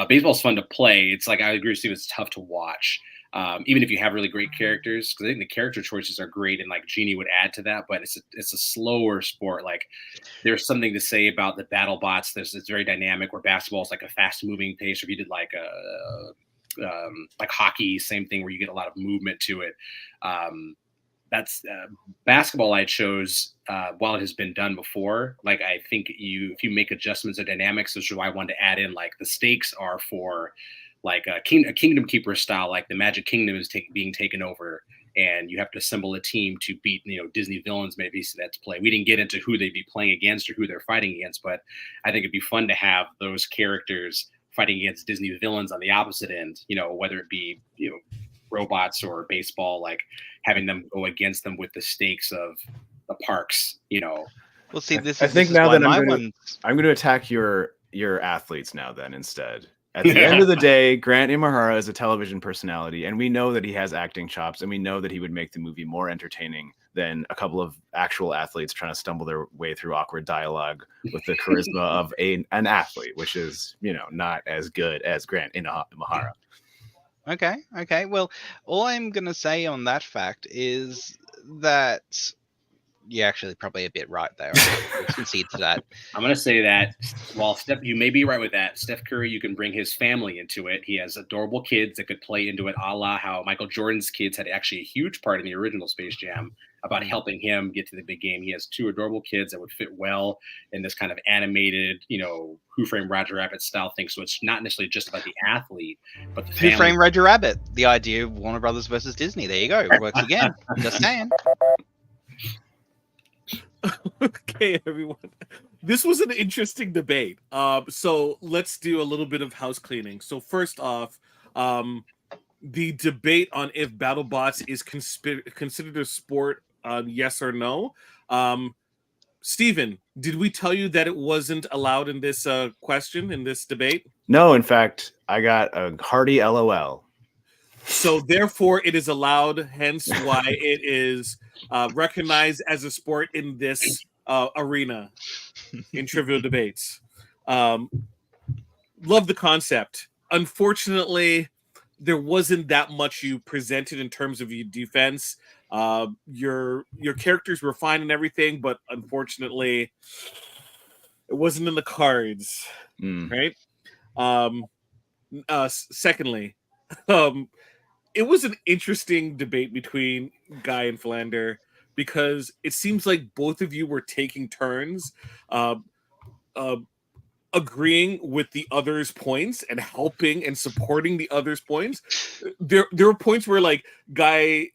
Baseball's fun to play. It's I agree with Steve. It's tough to watch. Even if you have really great characters, because I think the character choices are great, and Genie would add to that. But it's a slower sport. There's something to say about the BattleBots. It's very dynamic. Where basketball is a fast moving pace. Or if you did hockey, same thing where you get a lot of movement to it. That's basketball. I chose while it has been done before. I think if you make adjustments or dynamics, which is why I wanted to add in the stakes are for. A Kingdom Keeper style, the Magic Kingdom is being taken over, and you have to assemble a team to beat Disney villains. Maybe so that's play. We didn't get into who they'd be playing against or who they're fighting against, but I think it'd be fun to have those characters fighting against Disney villains on the opposite end. Whether it be robots or baseball, having them go against them with the stakes of the parks. Well, see, I think now that I'm going to attack your athletes now. Then instead. At the end of the day, Grant Imahara is a television personality, and we know that he has acting chops, and we know that he would make the movie more entertaining than a couple of actual athletes trying to stumble their way through awkward dialogue with the charisma of an athlete, which is, not as good as Grant Imahara. Okay. Well, all I'm going to say on that fact is that you're actually probably a bit right there. I'll concede to that. I'm going to say that while you may be right with that, Steph Curry, you can bring his family into it. He has adorable kids that could play into it, a la how Michael Jordan's kids had actually a huge part in the original Space Jam about helping him get to the big game. He has two adorable kids that would fit well in this kind of animated, Who Framed Roger Rabbit style thing. So it's not necessarily just about the athlete, but the family. Who Framed Roger Rabbit? The idea of Warner Brothers versus Disney. There you go. It works again. Just saying. Okay, everyone. This was an interesting debate. So let's do a little bit of house cleaning. So first off, the debate on if BattleBots is considered a sport, yes or no. Steven, did we tell you that it wasn't allowed in this question, in this debate? No, in fact, I got a hearty LOL. So therefore, it is allowed, hence why it is recognized as a sport in this arena in trivial debates. Love the concept. Unfortunately, there wasn't that much you presented in terms of your defense. Your characters were fine and everything, but unfortunately, it wasn't in the cards, right? Secondly, it was an interesting debate between Guy and Philander. because it seems like both of you were taking turns uh, uh, agreeing with the other's points and helping and supporting the other's points. There were points where like Guy,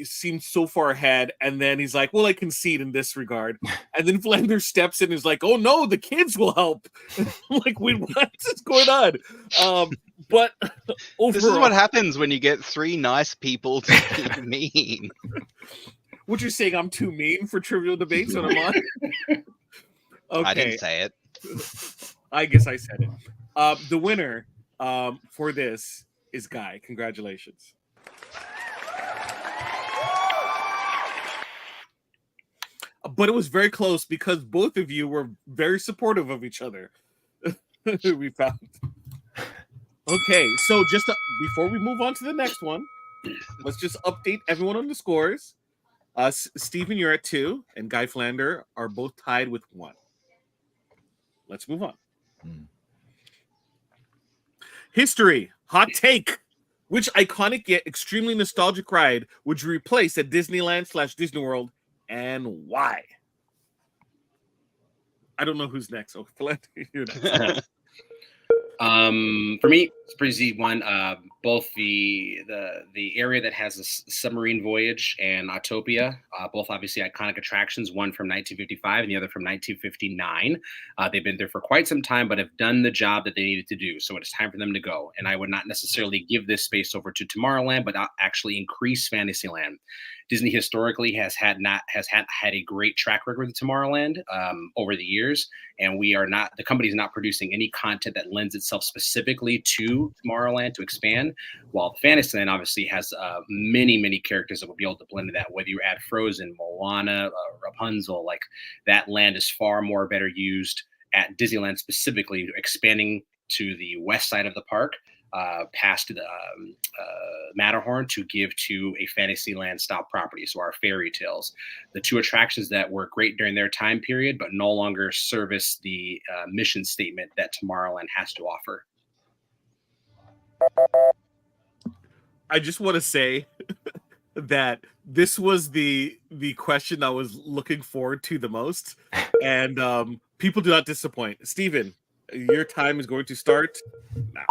seemed so far ahead, and then he's like, "Well, I concede in this regard," and then Flanders steps in and is like, "Oh no, the kids will help." I'm like, wait, what is going on? But overall, this is what happens when you get three nice people to be mean. What you're saying? I'm too mean for trivial debates when I'm on. Okay. I didn't say it. I guess I said it. The winner for this is Guy. Congratulations. But it was very close because both of you were very supportive of each other. We found. Okay, so before we move on to the next one, let's just update everyone on the scores. Stephen, you're at 2, and Guy Flander are both tied with 1. Let's move on. History. Hot take. Which iconic yet extremely nostalgic ride would you replace at Disneyland/Disney World, and why? I don't know who's next. Oh, Flander, you're next. For me, it's a pretty easy one. Both the area that has a submarine voyage and Autopia, both obviously iconic attractions. One from 1955 and the other from 1959. They've been there for quite some time, but have done the job that they needed to do. So it is time for them to go. And I would not necessarily give this space over to Tomorrowland, but actually increase Fantasyland. Disney historically has had a great track record with Tomorrowland over the years, and the company is not producing any content that lends itself specifically to Tomorrowland to expand. While Fantasyland obviously has many characters that will be able to blend into that. Whether you add Frozen, Moana, Rapunzel, like that land is far more better used at Disneyland specifically, expanding to the west side of the park. Past the Matterhorn to give to a Fantasyland style property. So our fairy tales, the two attractions that were great during their time period, but no longer service the mission statement that Tomorrowland has to offer. I just want to say that this was the question I was looking forward to the most, and people do not disappoint. Stephen, your time is going to start now.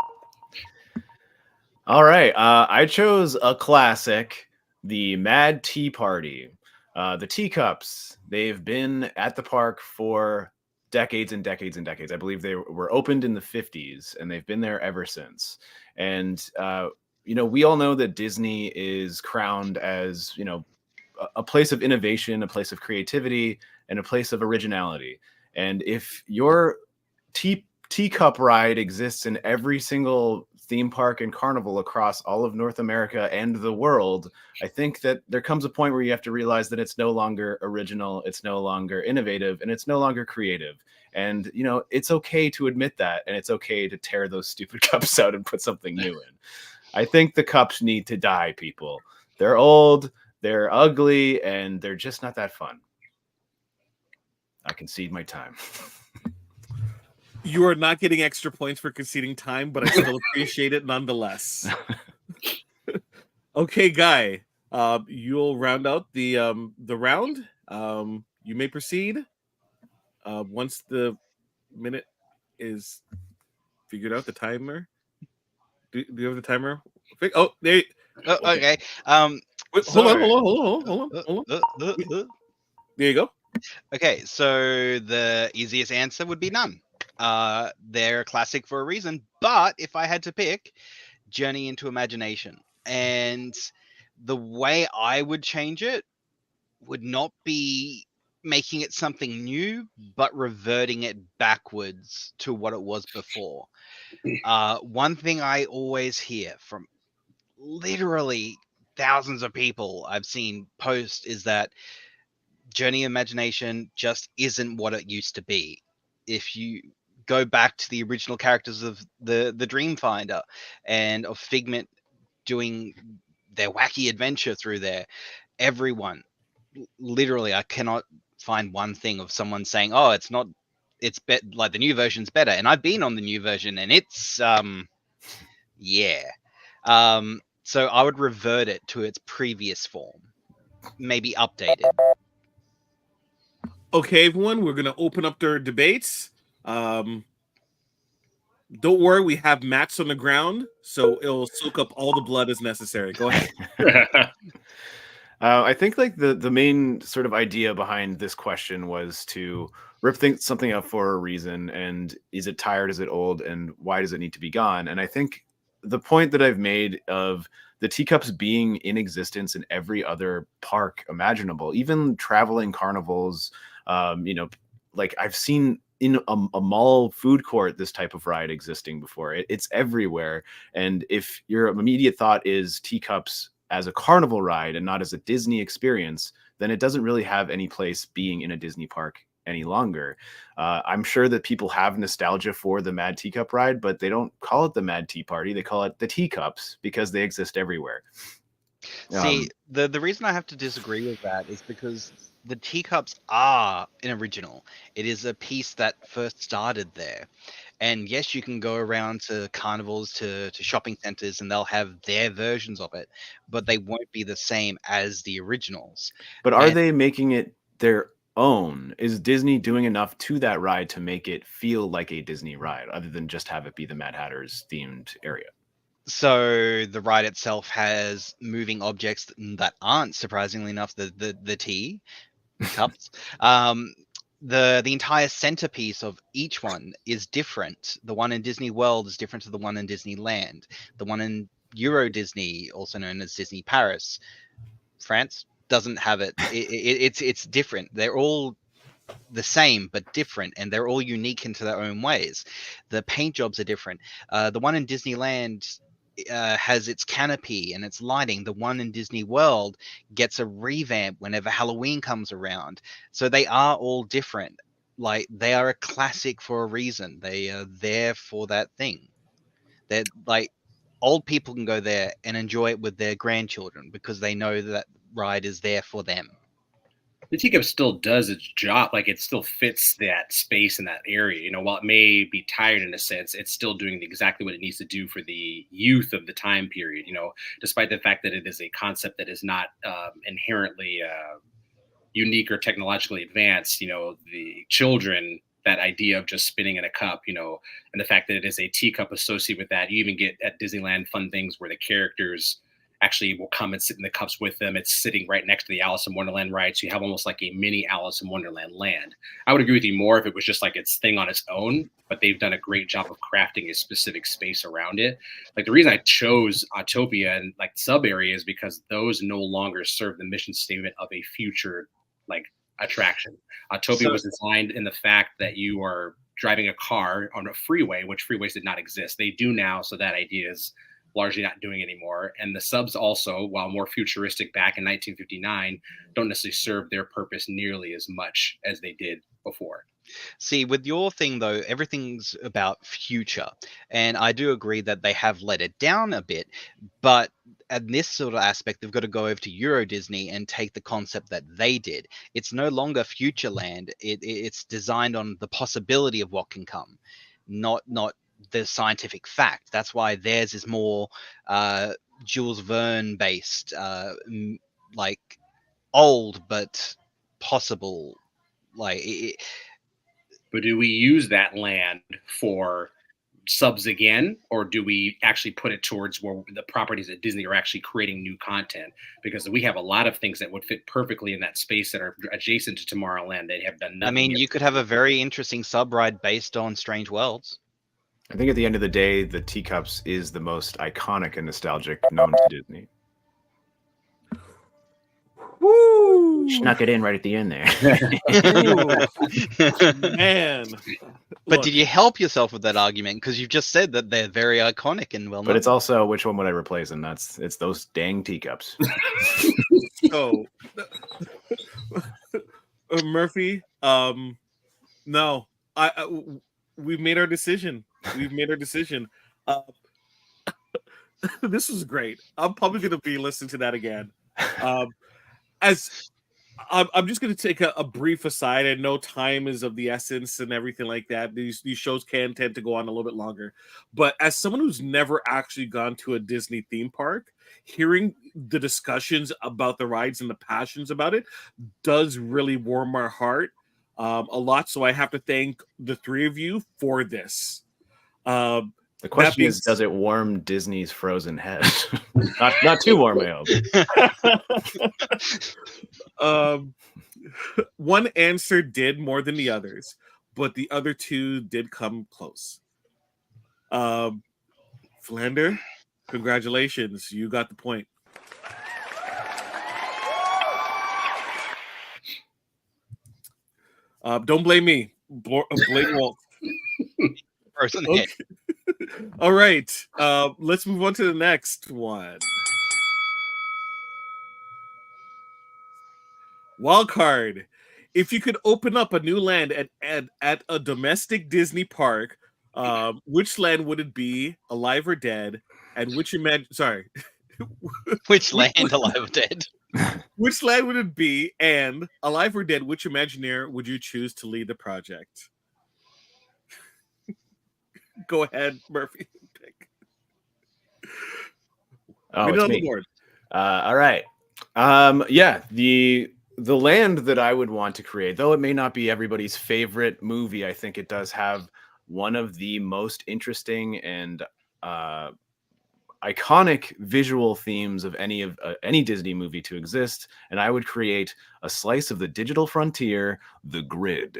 All right. I chose a classic, the Mad Tea Party. The teacups, they've been at the park for decades and decades and decades. I believe they were opened in the 50s, and they've been there ever since. And, we all know that Disney is crowned as, a place of innovation, a place of creativity, and a place of originality. And if your teacup ride exists in every single theme park and carnival across all of North America and the world, I think that there comes a point where you have to realize that it's no longer original, it's no longer innovative, and it's no longer creative. And, it's okay to admit that, and it's okay to tear those stupid cups out and put something new in. I think the cups need to die, people. They're old, they're ugly, and they're just not that fun. I concede my time. You are not getting extra points for conceding time, but I still appreciate it nonetheless. Okay, Guy, you'll round out the round. You may proceed once the minute is figured out. The timer. Do you have the timer? Oh, there. Okay. Wait, hold on. There you go. Okay, so the easiest answer would be none. They're a classic for a reason, but if I had to pick, Journey into Imagination. And the way I would change it would not be making it something new, but reverting it backwards to what it was before. One thing I always hear from literally thousands of people I've seen post is that Journey Imagination just isn't what it used to be. If you go back to the original characters of the Dreamfinder and of Figment doing their wacky adventure through there, everyone, literally, I cannot find one thing of someone saying, "Oh, it's like the new version's better." And I've been on the new version, and it's yeah. So I would revert it to its previous form. maybe updated. Okay, everyone, we're gonna open up their debates. Don't worry, we have mats on the ground, so it'll soak up all the blood as necessary. Go ahead. I think like the main sort of idea behind this question was to something up for a reason, and is it tired, is it old, and why does it need to be gone? And I think the point that I've made of the teacups being in existence in every other park imaginable, even traveling carnivals, like I've seen in a mall food court this type of ride existing before. It's everywhere. And if your immediate thought is teacups as a carnival ride and not as a Disney experience, then it doesn't really have any place being in a Disney park any longer. I'm sure that people have nostalgia for the Mad Teacup ride, but they don't call it the Mad Tea Party. They call it the Teacups because they exist everywhere. See, the reason I have to disagree with that is because the teacups are an original. It is a piece that first started there. And yes, you can go around to carnivals, to shopping centers, and they'll have their versions of it, but they won't be the same as the originals. But are And they making it their own? Is Disney doing enough to that ride to make it feel like a Disney ride, other than just have it be the Mad Hatter's themed area? so the ride itself has moving objects that aren't, surprisingly enough, the tea cups. The entire centerpiece of each one is different. The one in Disney World is different to the one in Disneyland. The one in Euro Disney, also known as Disney Paris, France, doesn't have it. It's different. They're all the same but different, and they're all unique into their own ways. The paint jobs are different. The one in Disneyland has its canopy and its lighting. The one in Disney World gets a revamp whenever Halloween comes around. So they are all different. Like, they are a classic for a reason. They are there for that thing. They're like, old people can go there and enjoy it with their grandchildren because they know that ride is there for them. The teacup still does its job. Like, it still fits that space in that area. While it may be tired in a sense, it's still doing exactly what it needs to do for the youth of the time period. Despite the fact that it is a concept that is not inherently unique or technologically advanced. The children, that idea of just spinning in a cup, and the fact that it is a teacup associated with that. You even get at Disneyland fun things where the characters actually will come and sit in the cups with them. It's sitting right next to the Alice in Wonderland ride. So you have almost like a mini Alice in Wonderland land. I would agree with you more if it was just like its thing on its own, but they've done a great job of crafting a specific space around it. Like, the reason I chose Autopia and like sub areas because those no longer serve the mission statement of a future like attraction. Autopia was designed in the fact that you are driving a car on a freeway, which freeways did not exist. They do now, so that idea is largely not doing anymore. And the subs also, while more futuristic back in 1959, don't necessarily serve their purpose nearly as much as they did before. See, with your thing though, everything's about future, and I do agree that they have let it down a bit, but in this sort of aspect, they've got to go over to Euro Disney and take the concept that they did. It's no longer Futureland. It's designed on the possibility of what can come, not the scientific fact. That's why theirs is more Jules Verne based, like old but possible. But do we use that land for subs again, or do we actually put it towards where the properties at Disney are actually creating new content? Because we have a lot of things that would fit perfectly in that space that are adjacent to Tomorrowland. They have done nothing. I mean, you could have a very interesting sub ride based on Strange Worlds. I think at the end of the day, the teacups is the most iconic and nostalgic known to Disney. Woo! Snuck it in right at the end there. Man. But Look, did you help yourself with that argument? Because you've just said that they're very iconic and well known. But it's also, which one would I replace? And it's those dang teacups. so Murphy, no, we've made our decision. This was great. I'm probably going to be listening to that again. As I'm just going to take a brief aside. I know time is of the essence and everything like that. These shows can tend to go on a little bit longer. But as someone who's never actually gone to a Disney theme park, hearing the discussions about the rides and the passions about it does really warm my heart a lot. So I have to thank the three of you for this. The question is, does it warm Disney's frozen head? not too warm, I hope. One answer did more than the others, but the other two did come close. Flander, congratulations. You got the point. Don't blame me. Blame Walt. Okay. All right. Let's move on to the next one. Wild card. If you could open up a new land at a domestic Disney park, which land would it be, alive or dead? And which which land, alive or dead? Which land would it be? And alive or dead, which Imagineer would you choose to lead the project? Go ahead, Murphy. Pick. Oh, it's me. All right. Yeah, the land that I would want to create, though it may not be everybody's favorite movie, I think it does have one of the most interesting and iconic visual themes of any Disney movie to exist, and I would create a slice of the digital frontier, the grid.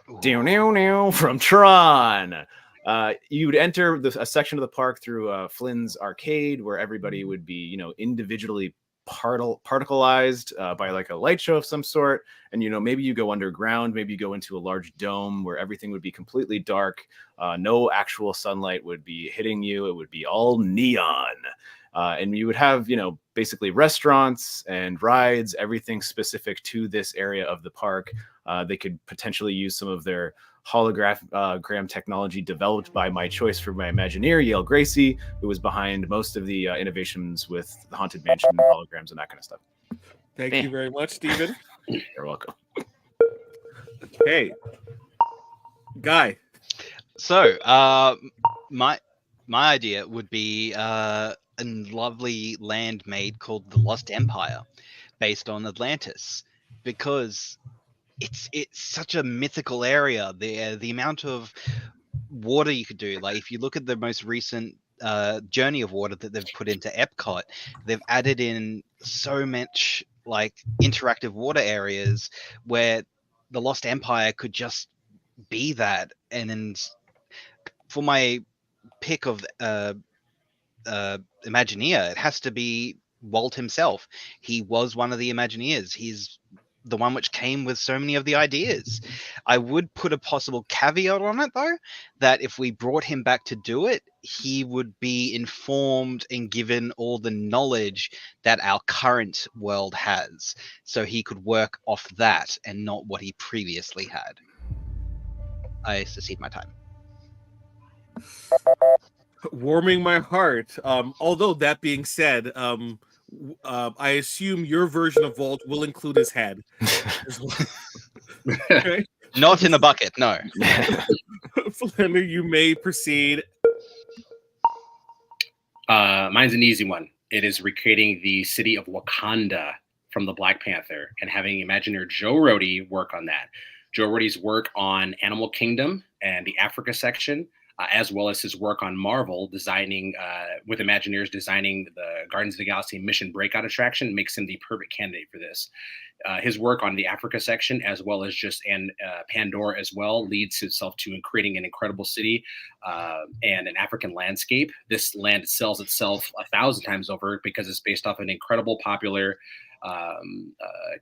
From Tron. You'd enter a section of the park through Flynn's arcade, where everybody would be, individually particleized by like a light show of some sort. And, maybe you go underground, maybe you go into a large dome where everything would be completely dark. No actual sunlight would be hitting you. It would be all neon. And you would have, basically restaurants and rides, everything specific to this area of the park. They could potentially use some of their hologram technology developed by my choice for my Imagineer, Yale Gracie, who was behind most of the innovations with the Haunted Mansion holograms and that kind of stuff. Thank you very much, Steven. You're welcome. Hey, Guy. So, my idea would be a lovely land made called the Lost Empire, based on Atlantis, because it's such a mythical area. The amount of water you could do, like if you look at the most recent Journey of Water that they've put into Epcot, they've added in so much like interactive water areas where the Lost Empire could just be that. And then for my pick of Imagineer, it has to be Walt himself. He was one of the Imagineers. He's the one which came with so many of the ideas. I would put a possible caveat on it, though, that if we brought him back to do it, he would be informed and given all the knowledge that our current world has. So he could work off that and not what he previously had. I secede my time. Warming my heart. Although that being said, I assume your version of Walt will include his head. Okay? Not in a bucket, no. Flander, you may proceed. Mine's an easy one. It is recreating the city of Wakanda from the Black Panther and having Imagineer Joe Rohde work on that. Joe Rohde's work on Animal Kingdom and the Africa section, as well as his work on Marvel, designing with Imagineers designing the Guardians of the Galaxy Mission Breakout attraction, makes him the perfect candidate for this. His work on the Africa section, as well as Pandora as well, leads itself to creating an incredible city and an African landscape. This land sells itself 1,000 times over because it's based off an incredible popular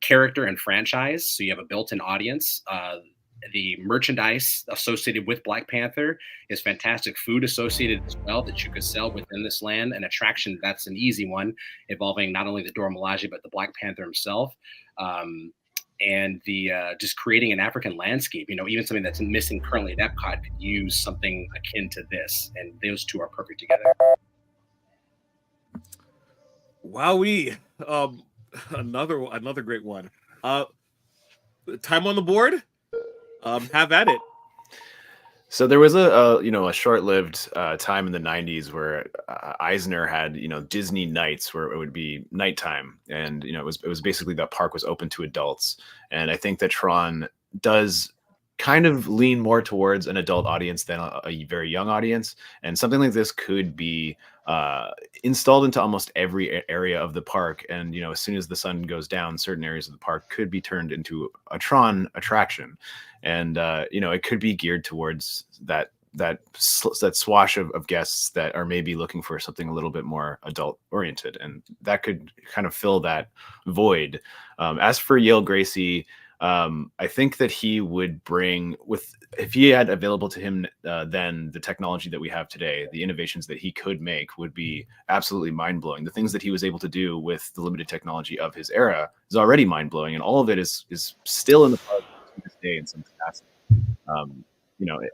character and franchise. So you have a built-in audience. The merchandise associated with Black Panther is fantastic. Food associated as well that you could sell within this land. An attraction that's an easy one, involving not only the Dora Milaje but the Black Panther himself, and the just creating an African landscape. Even something that's missing currently at Epcot could use something akin to this, and those two are perfect together. Wowee! Another great one. Uh, time on the board. Have at it. So there was a short-lived time in the 90s where Eisner had Disney nights where it would be nighttime, and it was basically the park was open to adults, and I think that Tron does kind of lean more towards an adult audience than a very young audience, and something like this could be installed into almost every area of the park, and as soon as the sun goes down, certain areas of the park could be turned into a Tron attraction. And it could be geared towards that swash of guests that are maybe looking for something a little bit more adult oriented, and that could kind of fill that void. As for Yale Gracie, I think that he would bring, if he had available to him then the technology that we have today, the innovations that he could make would be absolutely mind-blowing. The things that he was able to do with the limited technology of his era is already mind-blowing, and all of it is still in the park to this day in some capacity.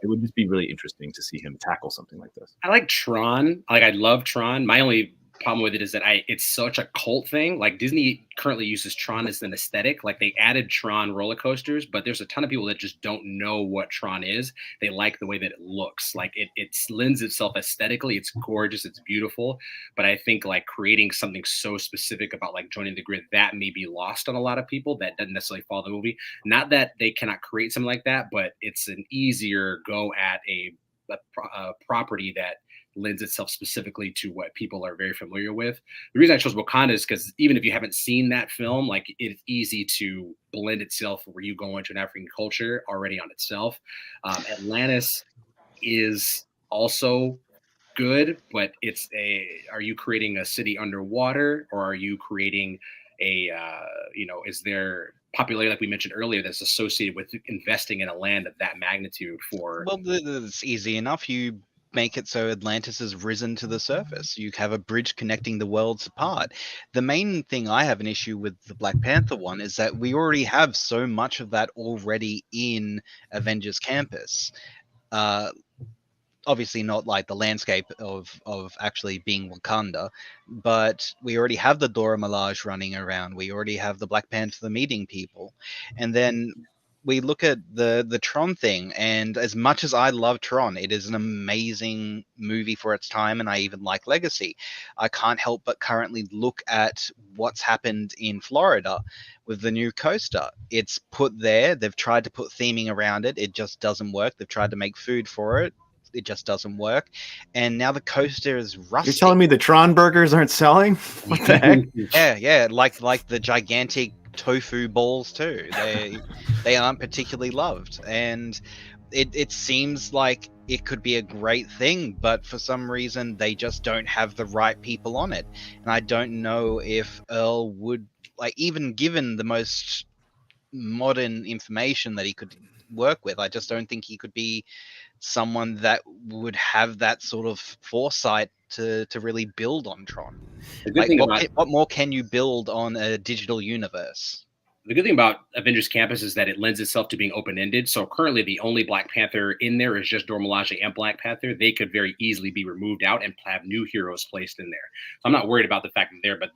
It would just be really interesting to see him tackle something like this. I like Tron. I love Tron. My only problem with it is that it's such a cult thing. Like Disney currently uses Tron as an aesthetic. Like they added Tron roller coasters, but there's a ton of people that just don't know what Tron is. They like the way that it looks. Like it lends itself aesthetically. It's gorgeous. It's beautiful. But I think like creating something so specific about like joining the grid, that may be lost on a lot of people that doesn't necessarily follow the movie. Not that they cannot create something like that, but it's an easier go at a property that lends itself specifically to what people are very familiar with. The reason I chose Wakanda is because even if you haven't seen that film, like it's easy to blend itself where you go into an African culture already on itself. Atlantis is also good, but are you creating a city underwater, or are you creating is there popularity, like we mentioned earlier, that's associated with investing in a land of that magnitude for? Well, it's easy enough. You make it so Atlantis has risen to the surface. You have a bridge connecting the worlds apart. The main thing I have an issue with the Black Panther one is that we already have so much of that already in Avengers Campus. Obviously not like the landscape of actually being Wakanda, but we already have the Dora Milaje running around. We already have the Black Panther meeting people. And then we look at the Tron thing, and as much as I love Tron, it is an amazing movie for its time, and I even like Legacy. I can't help but currently look at what's happened in Florida with the new coaster. It's put there. They've tried to put theming around it. It just doesn't work. They've tried to make food for it. It just doesn't work. And now the coaster is rusty. You're telling me the Tron burgers aren't selling? What the heck? Yeah. Like the gigantic tofu balls too. They aren't particularly loved. And it seems like it could be a great thing, but for some reason they just don't have the right people on it. And I don't know if Earl would, like, even given the most modern information that he could work with, I just don't think he could be someone that would have that sort of foresight to really build on Tron. Like, what more can you build on a digital universe? The good thing about Avengers Campus is that it lends itself to being open-ended. So currently the only Black Panther in there is just Dora Milaje and Black Panther. They could very easily be removed out and have new heroes placed in there. So I'm not worried about the fact that they're there, but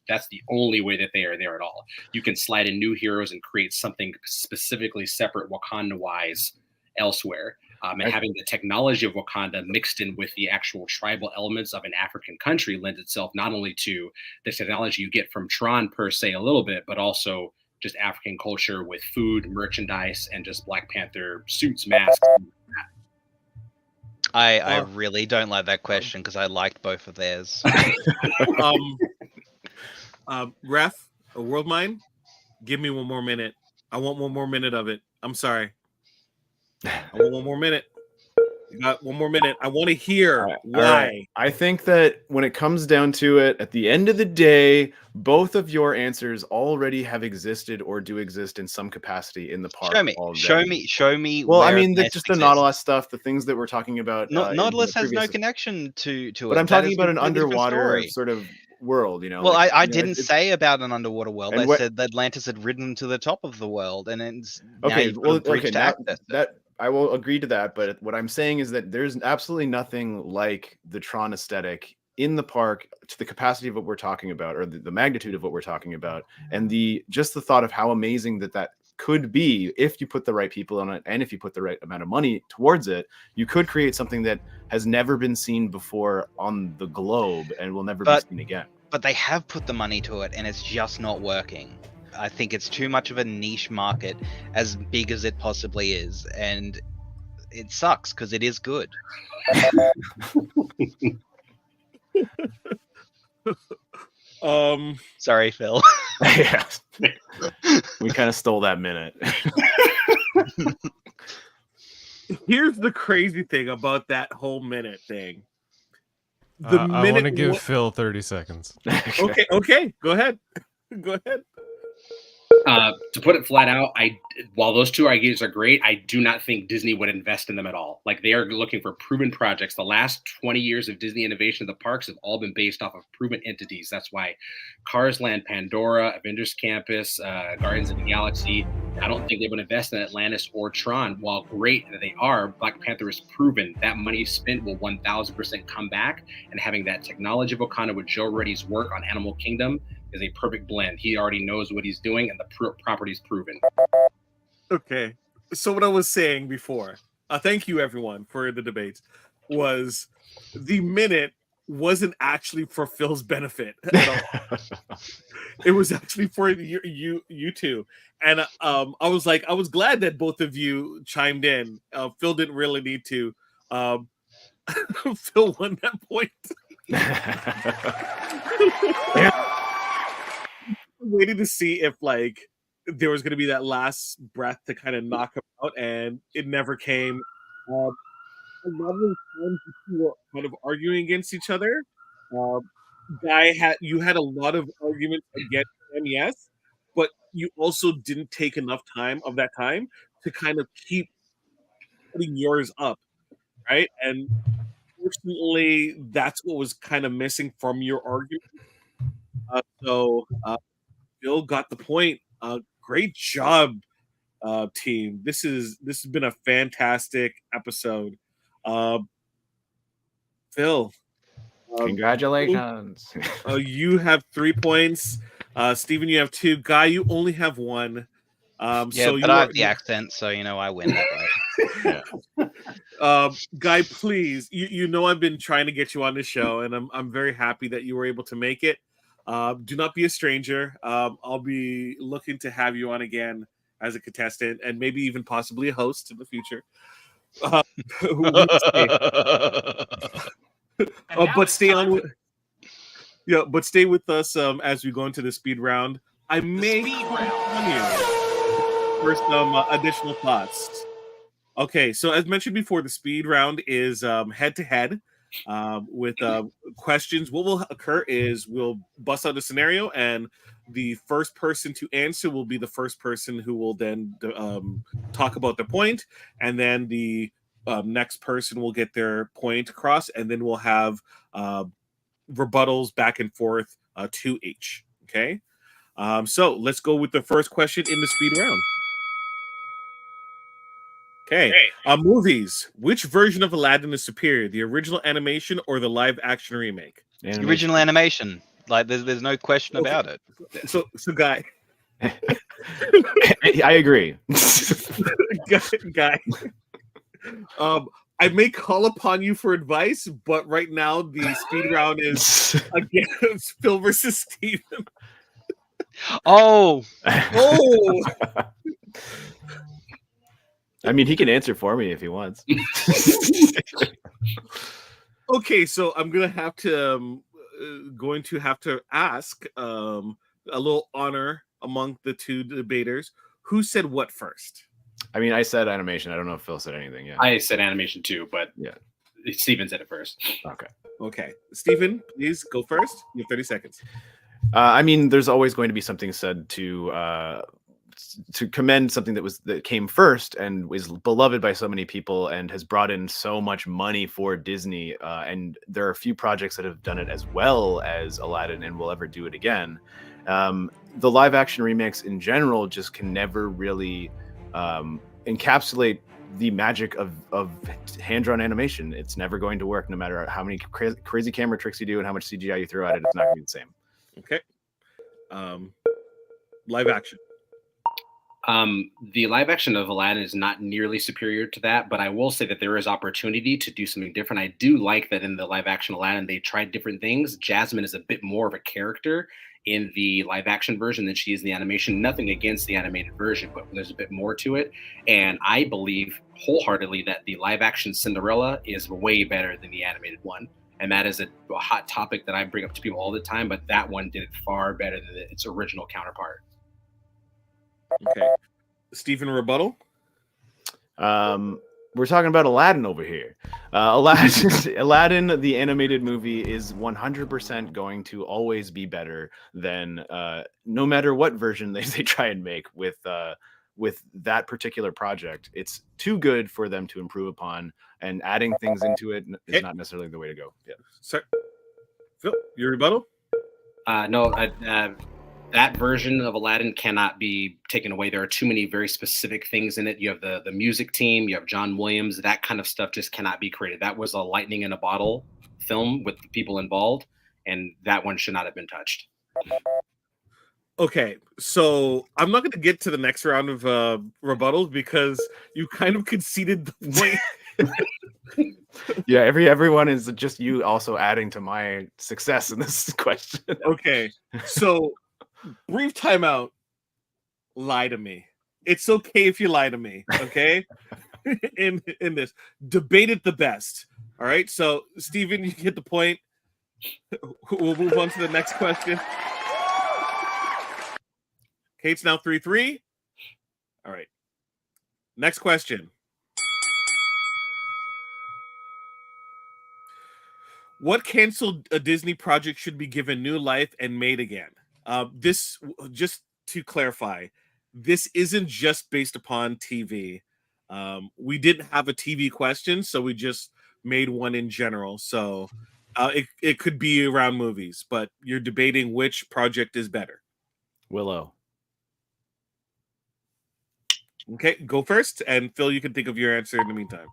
that's the only way that they are there at all. You can slide in new heroes and create something specifically separate Wakanda-wise elsewhere. And having the technology of Wakanda mixed in with the actual tribal elements of an African country lends itself not only to the technology you get from Tron per se a little bit, but also just African culture with food, merchandise, and just Black Panther suits, masks. I really don't like that question because I liked both of theirs. Ref, a World Mine, give me one more minute. I want one more minute of it. I'm sorry. I want one more minute. You got one more minute. I want to hear why. Right. I think that when it comes down to it, at the end of the day, both of your answers already have existed or do exist in some capacity in the park. Show me. Well, I mean, just the Nautilus stuff, the things that we're talking about. Nautilus has no connection to it. But I'm talking about an underwater sort of world, Well, I didn't say about an underwater world. I said that Atlantis had ridden to the top of the world, and it's that I will agree to that. But what I'm saying is that there's absolutely nothing like the Tron aesthetic in the park to the capacity of what we're talking about, or the magnitude of what we're talking about, and the thought of how amazing that could be if you put the right people on it, and if you put the right amount of money towards it, you could create something that has never been seen before on the globe and will never be seen again. But they have put the money to it, and it's just not working. I think it's too much of a niche market, as big as it possibly is, and it sucks because it is good. Sorry, Phil. Yeah. We kind of stole that minute. Here's the crazy thing about that whole minute thing. I want to give Phil 30 seconds. Okay. Go ahead. To put it flat out, while those two ideas are great, I do not think Disney would invest in them at all. Like, they are looking for proven projects. The last 20 years of Disney innovation of the parks have all been based off of proven entities. That's why Cars Land, Pandora, Avengers Campus, Guardians of the Galaxy, I don't think they would invest in Atlantis or Tron. While great that they are, Black Panther is proven that money spent will 1000% come back. And having that technology of Wakanda with Joe Reddy's work on Animal Kingdom is a perfect blend. He already knows what he's doing, and the property's proven. Okay. So what I was saying before, thank you everyone for the debates, was the minute wasn't actually for Phil's benefit at all. It was actually for you two. And I was glad that both of you chimed in. Phil didn't really need to. Phil won that point. Waiting to see if there was going to be that last breath to kind of knock him out, and it never came. A lot of the times you were kind of arguing against each other. You had a lot of arguments against him, yes, but you also didn't take enough of that time to kind of keep putting yours up, right? And fortunately, that's what was kind of missing from your argument. So Bill got the point. Great job, team. This has been a fantastic episode. Phil, congratulations. You have 3 points. Steven, you have 2. Guy, you only have 1. So but I have the accent, so I win that way. Guy, please, you know I've been trying to get you on the show, and I'm very happy that you were able to make it. Do not be a stranger. I'll be looking to have you on again as a contestant, and maybe even possibly a host in the future. But stay on with, but stay with us as we go into the speed round. I may call on you for some additional thoughts. Okay, so as mentioned before, the speed round is head to head. With questions. What will occur is we'll bust out a scenario, and the first person to answer will be the first person who will then talk about the point, and then the next person will get their point across, and then we'll have rebuttals back and forth to each. Okay, so let's go with the first question in the speed round. Okay. Movies. Which version of Aladdin is superior, the original animation or the live action remake? The original animation. Like, there's no question about it. So Guy. I agree. Guy. I may call upon you for advice, but right now the speed round is against Phil versus Steven. Oh. I mean, he can answer for me if he wants. Okay, so I'm gonna have to ask a little honor among the two debaters. Who said what first? I mean, I said animation. I don't know if Phil said anything yet. I said animation too, but yeah, Steven said it first. Okay. Steven, please go first. You have 30 seconds. I mean, there's always going to be something said to commend something that came first and is beloved by so many people and has brought in so much money for Disney. And there are a few projects that have done it as well as Aladdin and will ever do it again. The live action remakes in general just can never really encapsulate the magic of hand-drawn animation. It's never going to work, no matter how many crazy camera tricks you do and how much CGI you throw at it. It's not going to be the same. Okay. Live action. The live action of Aladdin is not nearly superior to that, but I will say that there is opportunity to do something different. I do like that in the live action Aladdin, they tried different things. Jasmine is a bit more of a character in the live action version than she is in the animation. Nothing against the animated version, but there's a bit more to it. And I believe wholeheartedly that the live action Cinderella is way better than the animated one. And that is a hot topic that I bring up to people all the time, but that one did it far better than its original counterpart. Okay. Stephen, rebuttal? We're talking about Aladdin over here. Aladdin, the animated movie, is 100% going to always be better than no matter what version they try and make with that particular project. It's too good for them to improve upon, and adding things into it is not necessarily the way to go. Yeah. Sir, Phil, your rebuttal? No, that version of Aladdin cannot be taken away. There are too many very specific things in it. You have the music team, you have John Williams, that kind of stuff just cannot be created. That was a lightning in a bottle film with the people involved, and that one should not have been touched. Okay, so I'm not going to get to the next round of rebuttals because you kind of conceded the point. Yeah, everyone is just you also adding to my success in this question. Okay, so brief timeout. Lie to me. It's okay if you lie to me. Okay, in this debate it the best. All right. So Stephen, you get the point. We'll move on to the next question. Okay, it's now 3-3. All right. Next question. What canceled a Disney project should be given new life and made again? This, just to clarify, this isn't just based upon TV. We didn't have a TV question, so we just made one in general. So it could be around movies, but you're debating which project is better. Willow. Okay, go first, and Phil, you can think of your answer in the meantime.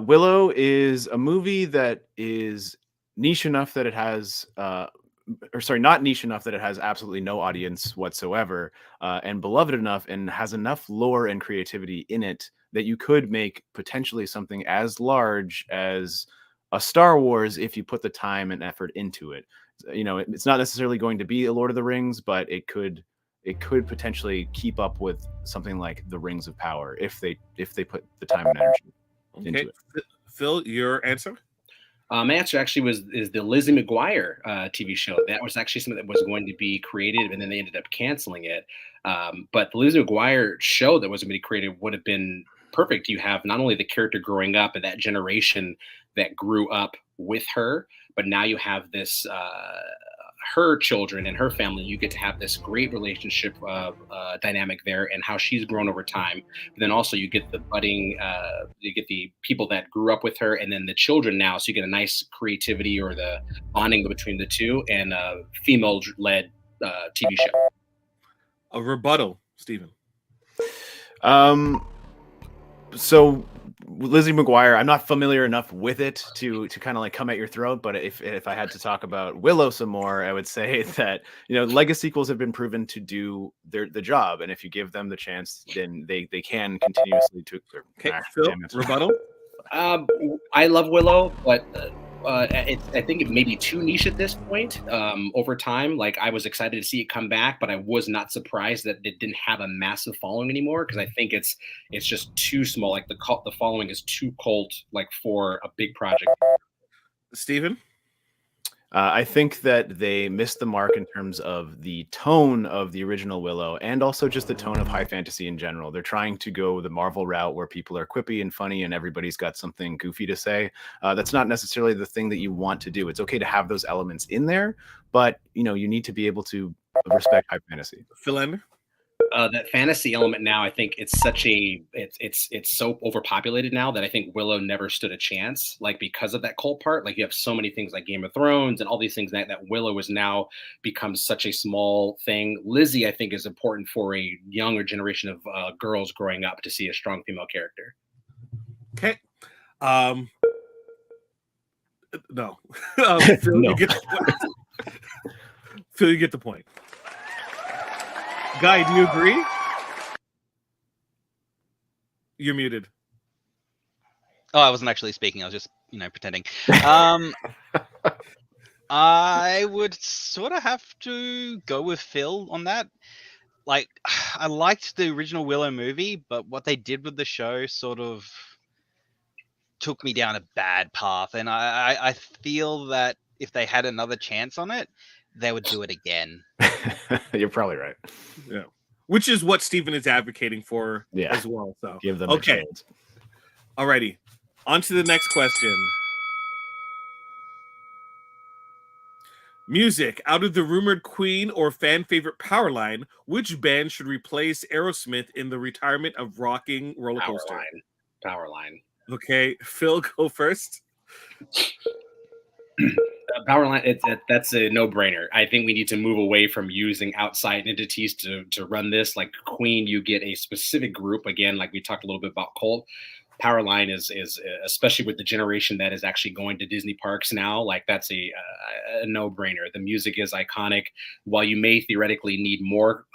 Willow is a movie that is niche enough that it has, not niche enough that it has absolutely no audience whatsoever, and beloved enough and has enough lore and creativity in it that you could make potentially something as large as a Star Wars if you put the time and effort into it. You know, it's not necessarily going to be a Lord of the Rings, but it could potentially keep up with something like the Rings of Power if they put the time and energy into it. Phil, your answer? My answer actually is the Lizzie McGuire TV show. That was actually something that was going to be created, and then they ended up canceling it. But the Lizzie McGuire show that was going to be created would have been perfect. You have not only the character growing up and that generation that grew up with her, but now you have this her children and her family. You get to have this great relationship dynamic there, and how she's grown over time. But then also you get the budding, you get the people that grew up with her, and then the children now. So you get a nice creativity or the bonding between the two, and a female-led TV show. A rebuttal, Stephen. So Lizzie McGuire, I'm not familiar enough with it to kind of like come at your throat, but if I had to talk about Willow some more, I would say that, you know, Lego sequels have been proven to do the job, and if you give them the chance, then they can continuously to. Okay, Phil, rebuttal. I love Willow, but I think it may be too niche at this point. Over time, like, I was excited to see it come back, but I was not surprised that it didn't have a massive following anymore, because I think it's just too small. Like the following is too cult, like, for a big project. Stephen? I think that they missed the mark in terms of the tone of the original Willow, and also just the tone of high fantasy in general. They're trying to go the Marvel route where people are quippy and funny and everybody's got something goofy to say. That's not necessarily the thing that you want to do. It's okay to have those elements in there, but you know, you need to be able to respect high fantasy. Philander? that fantasy element now, I think it's such a it's so overpopulated now that I think Willow never stood a chance, like because of that cult part. Like you have so many things like Game of Thrones and all these things that Willow has now become such a small thing. Lizzie, I think, is important for a younger generation of girls growing up to see a strong female character. Okay. No. Phil, No. you get the point. Phil, you get the point. Guy, do you agree? You're muted. Oh, I wasn't actually speaking. I was just, pretending. I would sort of have to go with Phil on that. Like, I liked the original Willow movie, but what they did with the show sort of took me down a bad path. And I feel that if they had another chance on it, they would do it again. You're probably right. Yeah. Which is what Steven is advocating for as well. So give them a chance. Alrighty. On to the next question. Music. Out of the rumored Queen or fan favorite Powerline, which band should replace Aerosmith in the retirement of rocking roller coaster? Powerline. Okay, Phil, go first. Powerline, that's a no-brainer. I think we need to move away from using outside entities to run this. Like Queen, you get a specific group. Again, like we talked a little bit about Cult. Powerline is especially with the generation that is actually going to Disney parks now, like that's a no-brainer. The music is iconic. While you may theoretically need more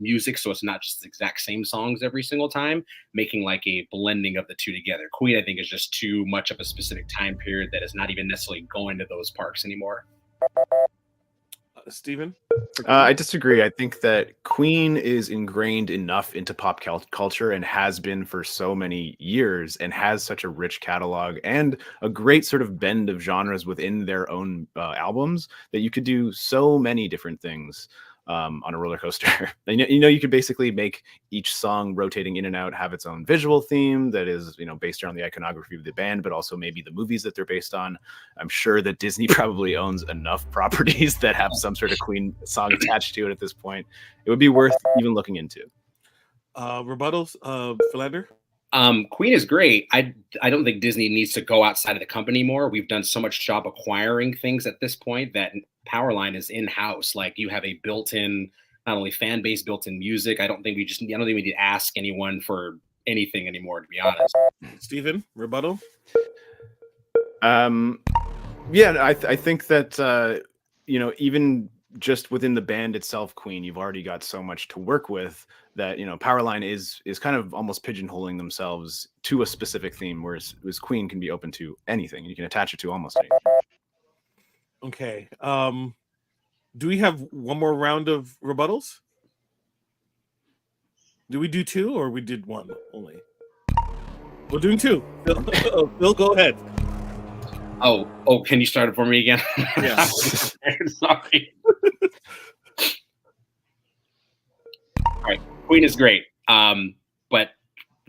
music, so it's not just the exact same songs every single time, making like a blending of the two together. Queen, I think, is just too much of a specific time period that is not even necessarily going to those parks anymore. Steven? I disagree. I think that Queen is ingrained enough into pop culture and has been for so many years and has such a rich catalog and a great sort of bend of genres within their own albums that you could do so many different things on a roller coaster. You could basically make each song rotating in and out have its own visual theme that is, based around the iconography of the band, but also maybe the movies that they're based on. I'm sure that Disney probably owns enough properties that have some sort of Queen song attached to it at this point. It would be worth even looking into. Rebuttals, Philander? Queen is great. I don't think Disney needs to go outside of the company more. We've done so much job acquiring things at this point that Powerline is in-house. Like you have a built-in, not only fan base, built-in music. I don't think we need to ask anyone for anything anymore, to be honest. Steven, rebuttal? Yeah, I think that even just within the band itself, Queen, you've already got so much to work with that Powerline is kind of almost pigeonholing themselves to a specific theme, whereas Queen can be open to anything. You can attach it to almost anything. Okay. Do we have one more round of rebuttals? Do we do two or we did one only? We're doing two. Phil, go ahead. Oh, can you start it for me again? Yeah. Sorry. All right, Queen is great. But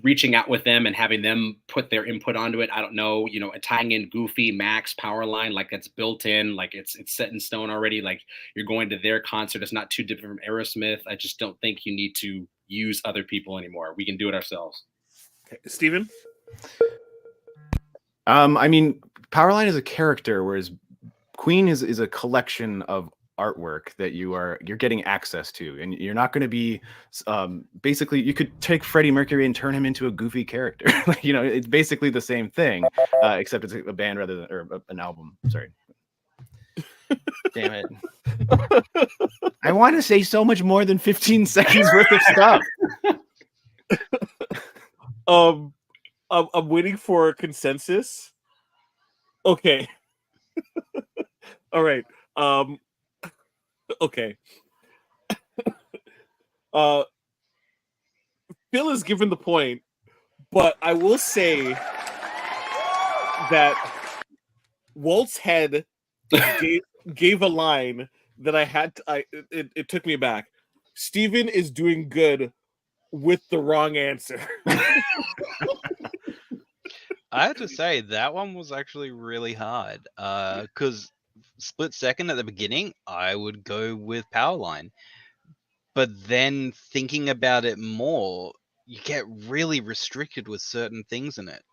reaching out with them and having them put their input onto it, I don't know, tying in Goofy, Max, Powerline, like it's built in, like it's set in stone already. Like you're going to their concert. It's not too different from Aerosmith. I just don't think you need to use other people anymore. We can do it ourselves. Okay. Steven? I mean, Powerline is a character, whereas Queen is a collection of artwork that you're getting access to, and you're not going to be basically you could take Freddie Mercury and turn him into a goofy character. It's basically the same thing, except it's a band rather than an album. Sorry. Damn it. I want to say so much more than 15 seconds worth of stuff. I'm waiting for a consensus. Okay. All right. Okay. Phil is given the point, but I will say that Walt's head gave a line that I had to, it took me back. Steven is doing good with the wrong answer. I have to say that one was actually really hard because split second at the beginning, I would go with Powerline. but then thinking about it more, you get really restricted with certain things in it.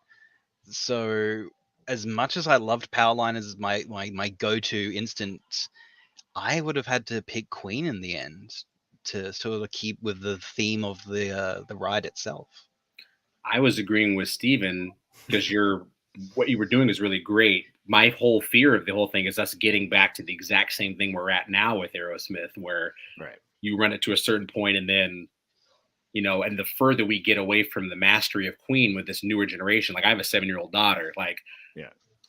So as much as I loved Powerline as my go-to instant, I would have had to pick Queen in the end to sort of keep with the theme of the ride itself. I was agreeing with Steven because what you were doing is really great. My whole fear of the whole thing is us getting back to the exact same thing we're at now with Aerosmith, where you run it to a certain point and then, and the further we get away from the mastery of Queen with this newer generation, like I have a 7-year-old daughter, like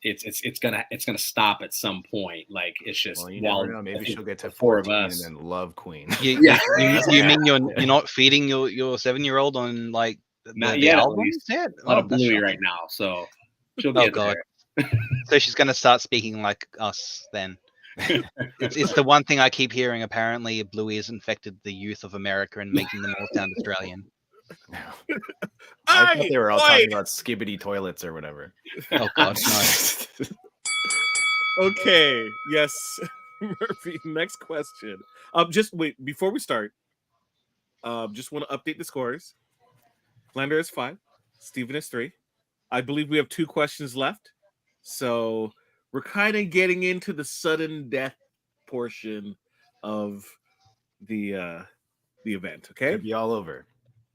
it's gonna stop at some point. Like it's just, well, you never know. Maybe she'll get to four of 14 us and then love Queen. You Yeah. mean you're not feeding your 7-year-old on like not the yet, at albums least. yet? A lot Oh, of that's Bluey shocking. right now, so she'll Oh get god. there. So she's gonna start speaking like us then. It's the one thing I keep hearing. Apparently, Bluey has infected the youth of America and making them all sound Australian. I thought they were all talking about skibbity toilets or whatever. Oh god, no. Okay, yes, Murphy. Next question. Just wait before we start. Just want to update the scores. Flander is 5, Steven is 3. I believe we have 2 questions left, so we're kind of getting into the sudden death portion of the event. Okay, Could be all over.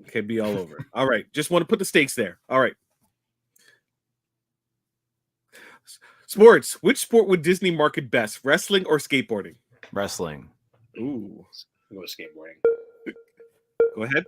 Okay, be all over. All right, just want to put the stakes there. All right. Sports. Which sport would Disney market best, wrestling or skateboarding? Wrestling. Ooh. I'll go with skateboarding. Go ahead.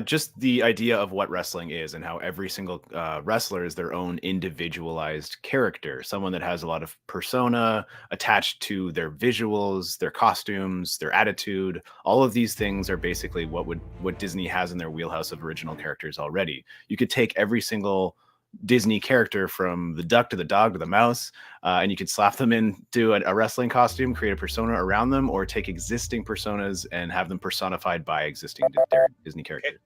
Just the idea of what wrestling is and how every single wrestler is their own individualized character, someone that has a lot of persona attached to their visuals, their costumes, their attitude. All of these things are basically what Disney has in their wheelhouse of original characters already. You could take every single Disney character from the duck to the dog to the mouse, and you could slap them into a wrestling costume, create a persona around them, or take existing personas and have them personified by existing Disney characters. Okay.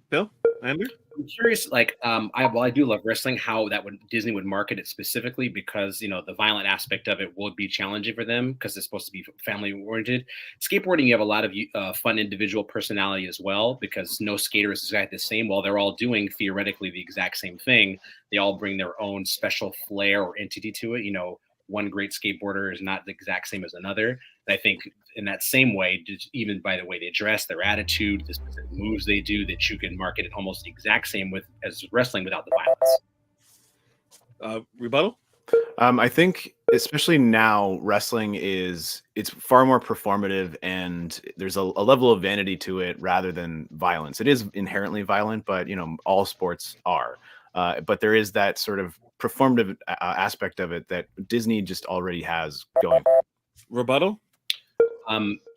Bill, Andrew? I'm curious, like, I do love wrestling, how Disney would market it specifically, because the violent aspect of it would be challenging for them because it's supposed to be family oriented. Skateboarding, you have a lot of fun individual personality as well, because no skater is exactly the same. While they're all doing theoretically the exact same thing, they all bring their own special flair or entity to it. One great skateboarder is not the exact same as another. And I think in that same way, even by the way they dress, their attitude, the specific moves they do, that you can market it almost the exact same as wrestling without the violence. Rebuttal? I think especially now, wrestling it's far more performative, and there's a level of vanity to it rather than violence. It is inherently violent, but all sports are. But there is that sort of performative aspect of it that Disney just already has going. Rebuttal?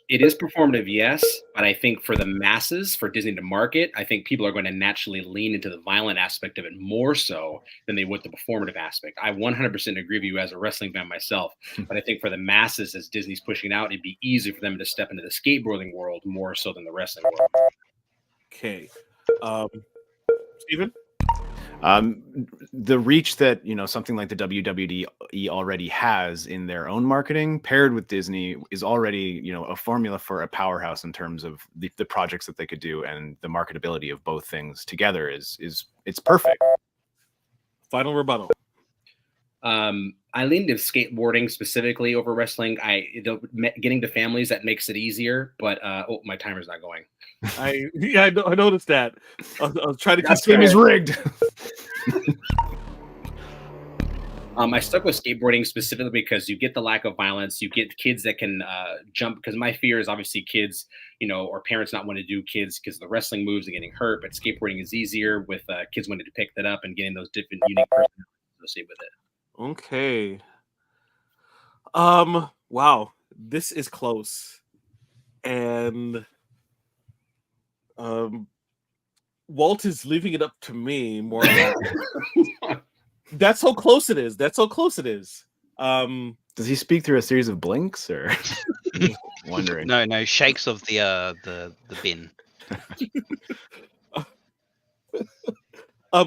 It is performative, yes, but I think for the masses, for Disney to market, I think people are going to naturally lean into the violent aspect of it more so than they would the performative aspect. I 100% agree with you as a wrestling fan myself, but I think for the masses, as Disney's pushing it out, it'd be easy for them to step into the skateboarding world more so than the wrestling world. Okay. Steven? The reach that something like the WWE already has in their own marketing, paired with Disney, is already a formula for a powerhouse in terms of the projects that they could do, and the marketability of both things together it's perfect. Final rebuttal. I lean to skateboarding specifically over wrestling. Getting to families, that makes it easier, but my timer's not going. I noticed that. I was trying to. This game is rigged. I stuck with skateboarding specifically because you get the lack of violence. You get kids that can jump, because my fear is obviously kids, or parents not wanting to do kids because of the wrestling moves and getting hurt. But skateboarding is easier with kids wanting to pick that up and getting those different unique personalities associated with it. Okay. Wow, this is close, and Walt is leaving it up to me more. That's how close it is. Does he speak through a series of blinks, or wondering? No shakes of the bin.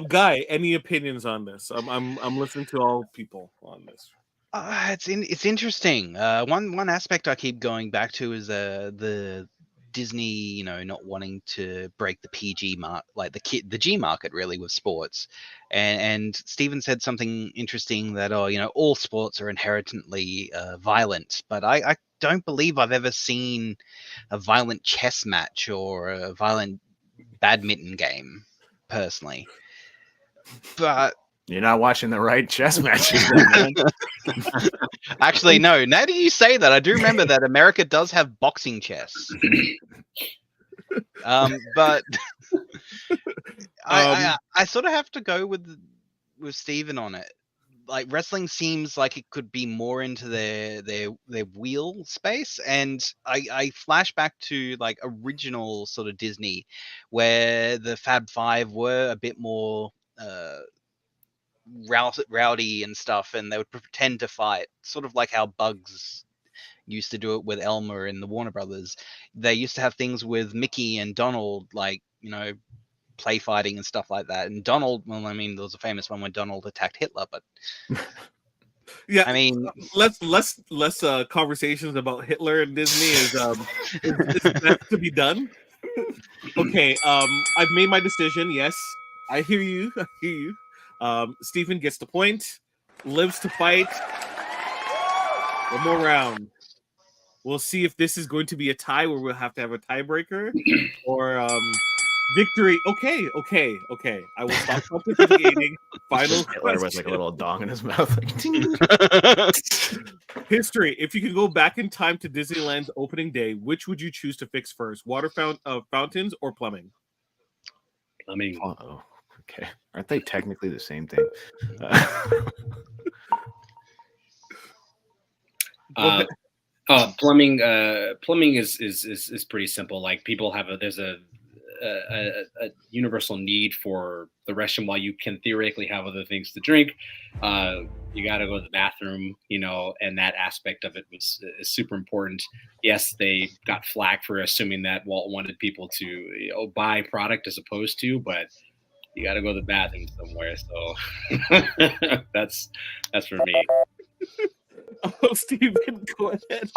Guy, any opinions on this? I'm listening to all people on this. It's interesting. One aspect I keep going back to is the Disney, not wanting to break the PG like the G market really with sports, and Steven said something interesting that all sports are inherently violent, but I don't believe I've ever seen a violent chess match or a violent badminton game personally, but. You're not watching the right chess matches, then, man. Actually, no. Now that you say that, I do remember that America does have boxing chess. But I sort of have to go with Steven on it. Like, wrestling seems like it could be more into their wheel space, and I flash back to like original sort of Disney, where the Fab Five were a bit more rowdy and stuff, and they would pretend to fight, sort of like how Bugs used to do it with Elmer in the Warner Brothers. They used to have things with Mickey and Donald, like play fighting and stuff like that. And Donald, well, I mean, there was a famous one when Donald attacked Hitler, but yeah, I mean, less conversations about Hitler and Disney is best to be done. Okay, I've made my decision. Yes, I hear you. Stephen gets the point, lives to fight. One more round. We'll see if this is going to be a tie where we'll have to have a tiebreaker or victory. Okay. I will stop pontificating. Final Hitler with like a little dong in his mouth. History. If you could go back in time to Disneyland's opening day, which would you choose to fix first? Water fountains or plumbing? Plumbing. Oh, okay. Aren't they technically the same thing? Plumbing. Plumbing is pretty simple. Like, people have there's a universal need for the restroom. While you can theoretically have other things to drink, you got to go to the bathroom, and that aspect of it is super important. Yes, they got flack for assuming that Walt wanted people to buy product as opposed to, but you got to go to the bathroom somewhere. So that's for me. Oh, Steven, go ahead.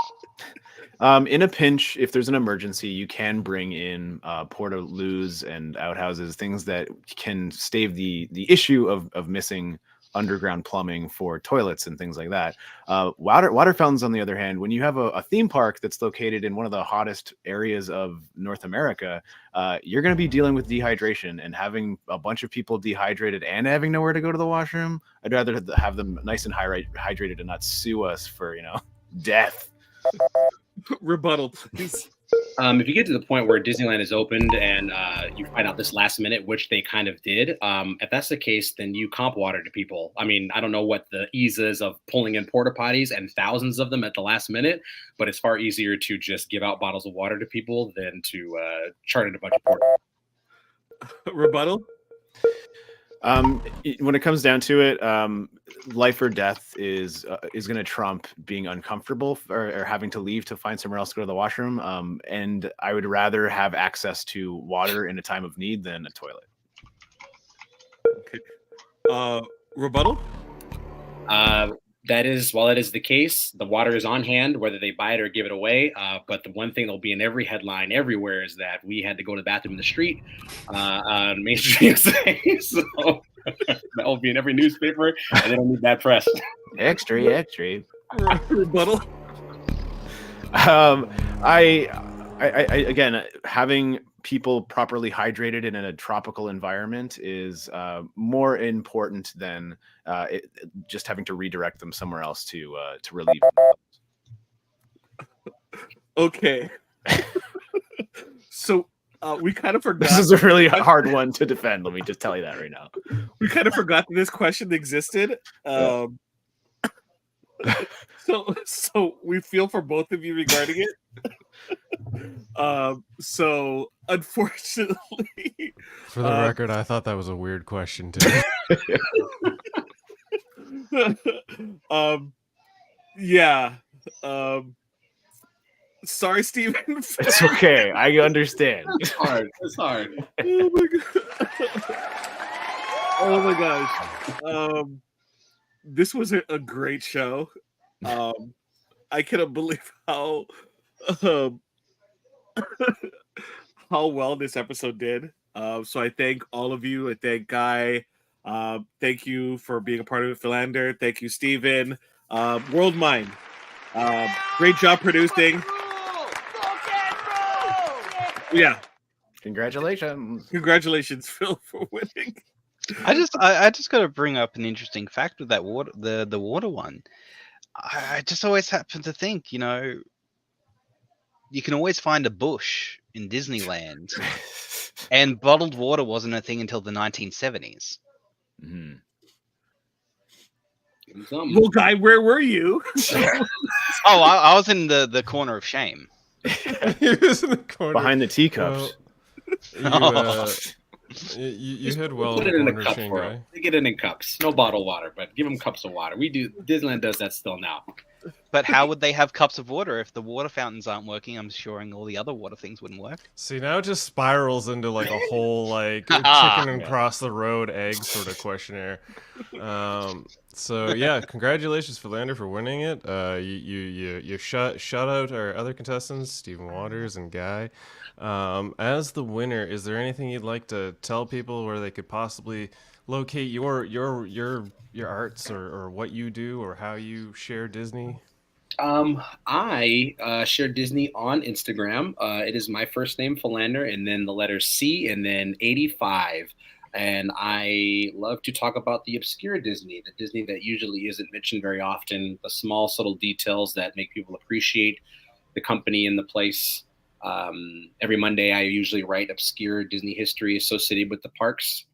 In a pinch, if there's an emergency, you can bring in portaloos and outhouses, things that can stave the issue of missing underground plumbing for toilets and things like that. Water fountains, on the other hand, when you have a theme park that's located in one of the hottest areas of North America, you're going to be dealing with dehydration, and having a bunch of people dehydrated and having nowhere to go to the washroom. I'd rather have them nice and hydrated and not sue us for death. Rebuttal, please. If you get to the point where Disneyland is opened and you find out this last minute, which they kind of did, if that's the case, then you comp water to people. I mean, I don't know what the ease is of pulling in porta potties and thousands of them at the last minute, but it's far easier to just give out bottles of water to people than to charter a bunch of porta. Rebuttal? When it comes down to it, life or death is going to trump being uncomfortable or having to leave to find somewhere else to go to the washroom. And I would rather have access to water in a time of need than a toilet. Okay. Rebuttal? While that is the case, the water is on hand, whether they buy it or give it away. But the one thing that'll be in every headline everywhere is that we had to go to the bathroom in the street on Main Street USA. So that will be in every newspaper, and they don't need that press. Extra. Rebuttal? I again, having people properly hydrated in a tropical environment is more important than just having to redirect them somewhere else to relieve them. Okay. So we kind of forgot. This is a really hard one to defend. Let me just tell you that right now. We kind of forgot that this question existed. So we feel for both of you regarding it. So unfortunately, for the record, I thought that was a weird question too. Yeah. Sorry, Steven. It's okay. I understand. It's hard. Oh my god. Oh my gosh. This was a great show. I cannot believe um, how well this episode did. So I thank all of you. I thank Guy. Thank you for being a part of it, Philander. Thank you, Steven. World Mind. Great job producing. Yeah. Congratulations, Phil, for winning. I just got to bring up an interesting fact with that water, the water one. I just always happen to think, you can always find a bush in Disneyland, and bottled water wasn't a thing until the 1970s. Mhm. Well, Guy, where were you? Oh, I was in the corner of shame. He was in the corner Behind the teacups. You hit well Put in it in the a corner, cup Shane for Guy. them. They get it in cups. No bottled water, but give them cups of water. Disneyland does that still now. But how would they have cups of water if the water fountains aren't working? I'm sure all the other water things wouldn't work. See, now it just spirals into like a whole like chicken across the road egg sort of questionnaire. So yeah, congratulations, Philander, for winning it. You shut out our other contestants, Stephen Waters and Guy. As the winner, is there anything you'd like to tell people where they could possibly locate your arts or what you do or how you share Disney? I share Disney on Instagram. It is my first name, Philander, and then the letter C, and then 85. And I love to talk about the obscure Disney, the Disney that usually isn't mentioned very often, the small, subtle details that make people appreciate the company and the place. Every Monday, I usually write obscure Disney history associated with the parks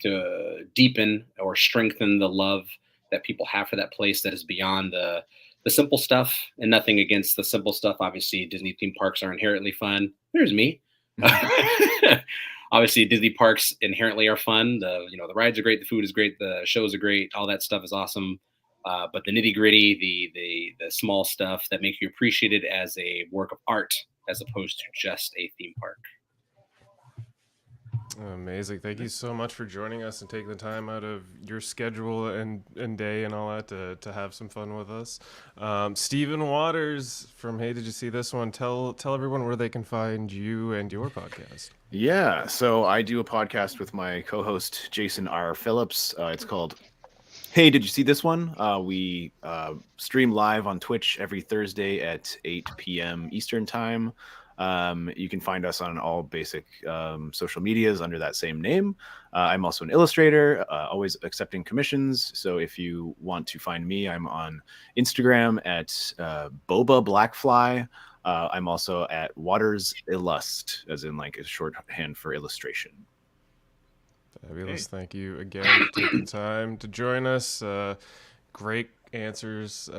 to deepen or strengthen the love that people have for that place that is beyond the simple stuff, and nothing against the simple stuff. Obviously, Disney theme parks are inherently fun. There's me. Obviously, Disney parks inherently are fun. The rides are great, the food is great, the shows are great, all that stuff is awesome. But the nitty gritty, the small stuff that makes you appreciate it as a work of art, as opposed to just a theme park. Amazing. Thank you so much for joining us and taking the time out of your schedule and day and all that to have some fun with us. Stephen Waters from Hey Did You See This One? Tell everyone where they can find you and your podcast. Yeah, so I do a podcast with my co-host Jason R. Phillips. It's called Hey Did You See This One? We stream live on Twitch every Thursday at 8 p.m. Eastern Time. You can find us on all basic social medias under that same name. I'm also an illustrator, always accepting commissions. So if you want to find me, I'm on Instagram at Boba Blackfly. I'm also at Waters Illust, as in like a shorthand for illustration. Fabulous. Thank you again for taking time to join us. Great answers.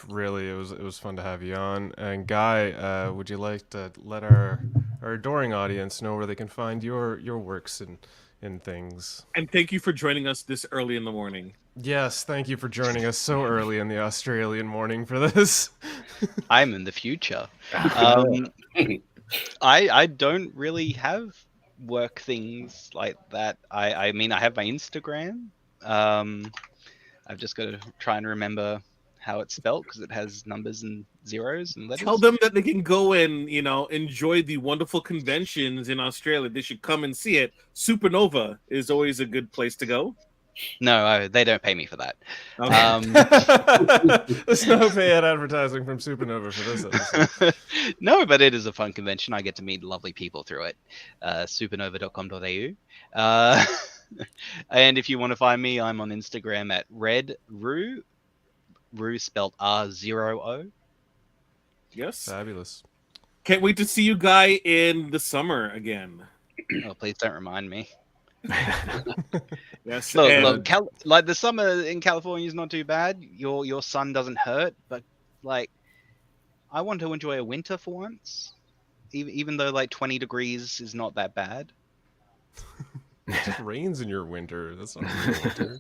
Really, it was fun to have you on. And Guy, would you like to let our adoring audience know where they can find your works and things? And thank you for joining us this early in the morning. Yes, thank you for joining us so early in the Australian morning for this. I'm in the future. I don't really have work things like that. I mean, I have my Instagram. I've just got to try and remember how it's spelled because it has numbers and zeros and letters. Tell them that they can go and enjoy the wonderful conventions in Australia. They should come and see it. Supernova is always a good place to go. No, they don't pay me for that. Okay. There's no paid advertising from Supernova for this episode. No, but it is a fun convention. I get to meet lovely people through it. Supernova.com.au. And if you want to find me, I'm on Instagram at redroo, Roo spelled R0O. Yes. Fabulous. Can't wait to see you, Guy, in the summer again. Oh, please don't remind me. Yes. Look, like the summer in California is not too bad. Your sun doesn't hurt, but like, I want to enjoy a winter for once, even though like 20 degrees is not that bad. It just rains in your winter. That's not real winter.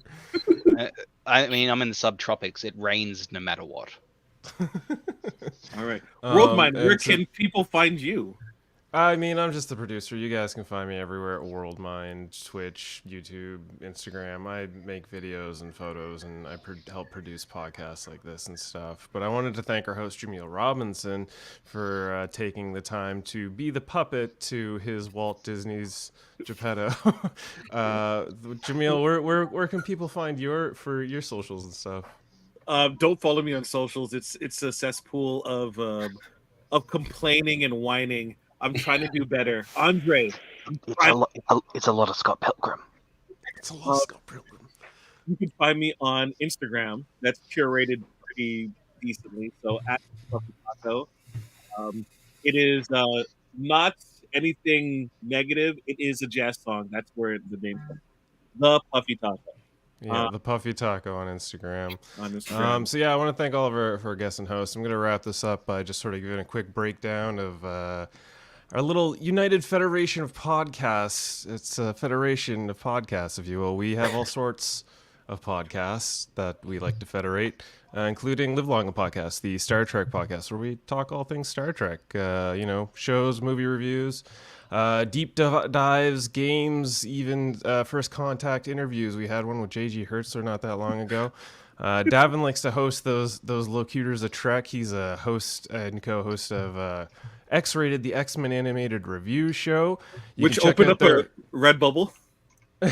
I mean, I'm in the subtropics. It rains no matter what. All right. Worldmind, where can people find you? I mean, I'm just the producer. You guys can find me everywhere at WorldMind, Twitch, YouTube, Instagram. I make videos and photos, and I help produce podcasts like this and stuff. But I wanted to thank our host, Jameel Robinson, for taking the time to be the puppet to his Walt Disney's Geppetto. Jameel, where can people find your socials and stuff? Don't follow me on socials. It's a cesspool of complaining and whining. I'm trying to do better. Andre. It's a lot of Scott Pilgrim. It's a lot of Scott Pilgrim. You can find me on Instagram. That's curated pretty decently. So at Puffy Taco. It is not anything negative. It is a jazz song. That's where the name comes from. The Puffy Taco. Yeah, the Puffy Taco on Instagram. So yeah, I want to thank all of our guests and hosts. I'm going to wrap this up by just sort of giving a quick breakdown of our little United Federation of Podcasts. It's a federation of podcasts, if you will. We have all sorts of podcasts that we like to federate, including Live Long, a podcast, the Star Trek podcast, where we talk all things Star Trek, shows, movie reviews, deep dives, games, even first contact interviews. We had one with J.G. Hertzler not that long ago. Davin likes to host those locutors of Trek. He's a host and co-host of X-Rated, the X-Men animated review show, which opened up a Redbubble.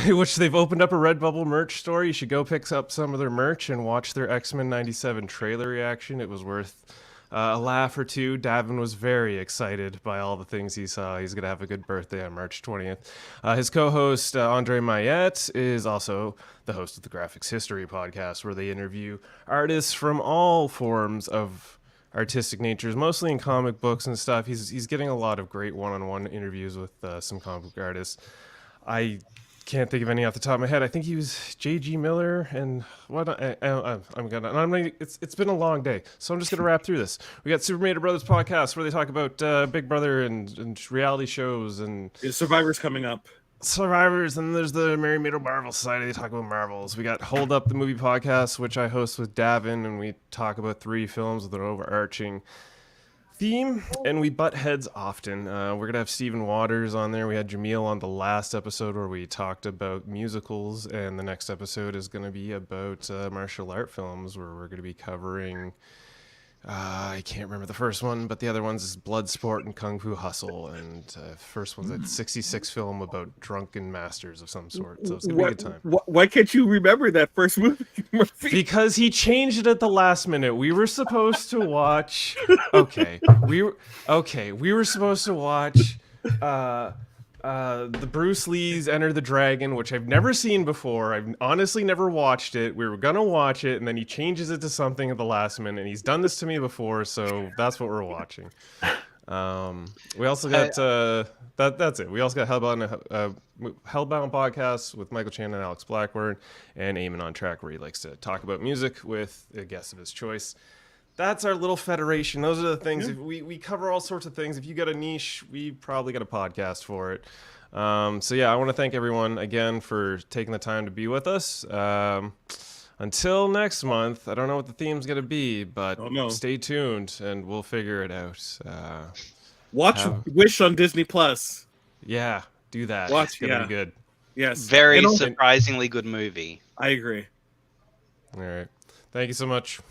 Which they've opened up a Redbubble merch store. You should go pick up some of their merch and watch their X-Men 97 trailer reaction. It was worth a laugh or two. Davin was very excited by all the things he saw. He's going to have a good birthday on March 20th. His co-host, Andre Mayette, is also the host of the Graphics History podcast, where they interview artists from all forms of artistic natures, mostly in comic books and stuff. He's getting a lot of great one-on-one interviews with some comic book artists. I can't think of any off the top of my head. I think he was J.G. Miller and what? It's been a long day, so I'm just gonna wrap through this. We got Super Mario Brothers podcast, where they talk about Big Brother and reality shows and Survivor's coming up. Survivors, and there's the Mary Made of Marvel Society. They talk about Marvels. We got Hold Up, the movie podcast, which I host with Davin, and we talk about 3 films with an overarching theme, and we butt heads often. We're gonna have Stephen Waters on there. We had Jameel on the last episode where we talked about musicals, and the next episode is gonna be about martial art films, where we're gonna be covering I can't remember the first one, but the other ones is Bloodsport and Kung Fu Hustle, and first one's a 66 film about drunken masters of some sort. So it's gonna be a good time. Why can't you remember that first movie, Murphy? Because he changed it at the last minute. We were supposed to watch. We were supposed to watch the Bruce Lee's Enter the Dragon, which I've never seen before. I've honestly never watched it. We were gonna watch it, and then he changes it to something at the last minute, and he's done this to me before, so that's what we're watching. We also got that's it. We also got Hellbound podcast with Michael Chan and Alex Blackburn, and Eamon on Track, where he likes to talk about music with a guest of his choice. That's our little federation. Those are the things. Yeah. We cover all sorts of things. If you got a niche, we probably got a podcast for it. So yeah, I want to thank everyone again for taking the time to be with us. Until next month, I don't know what the theme's going to be, but stay tuned and we'll figure it out. Watch Wish on Disney Plus. Yeah, do that. Watch, it's going to be good. Yes. Very surprisingly good movie. I agree. All right. Thank you so much.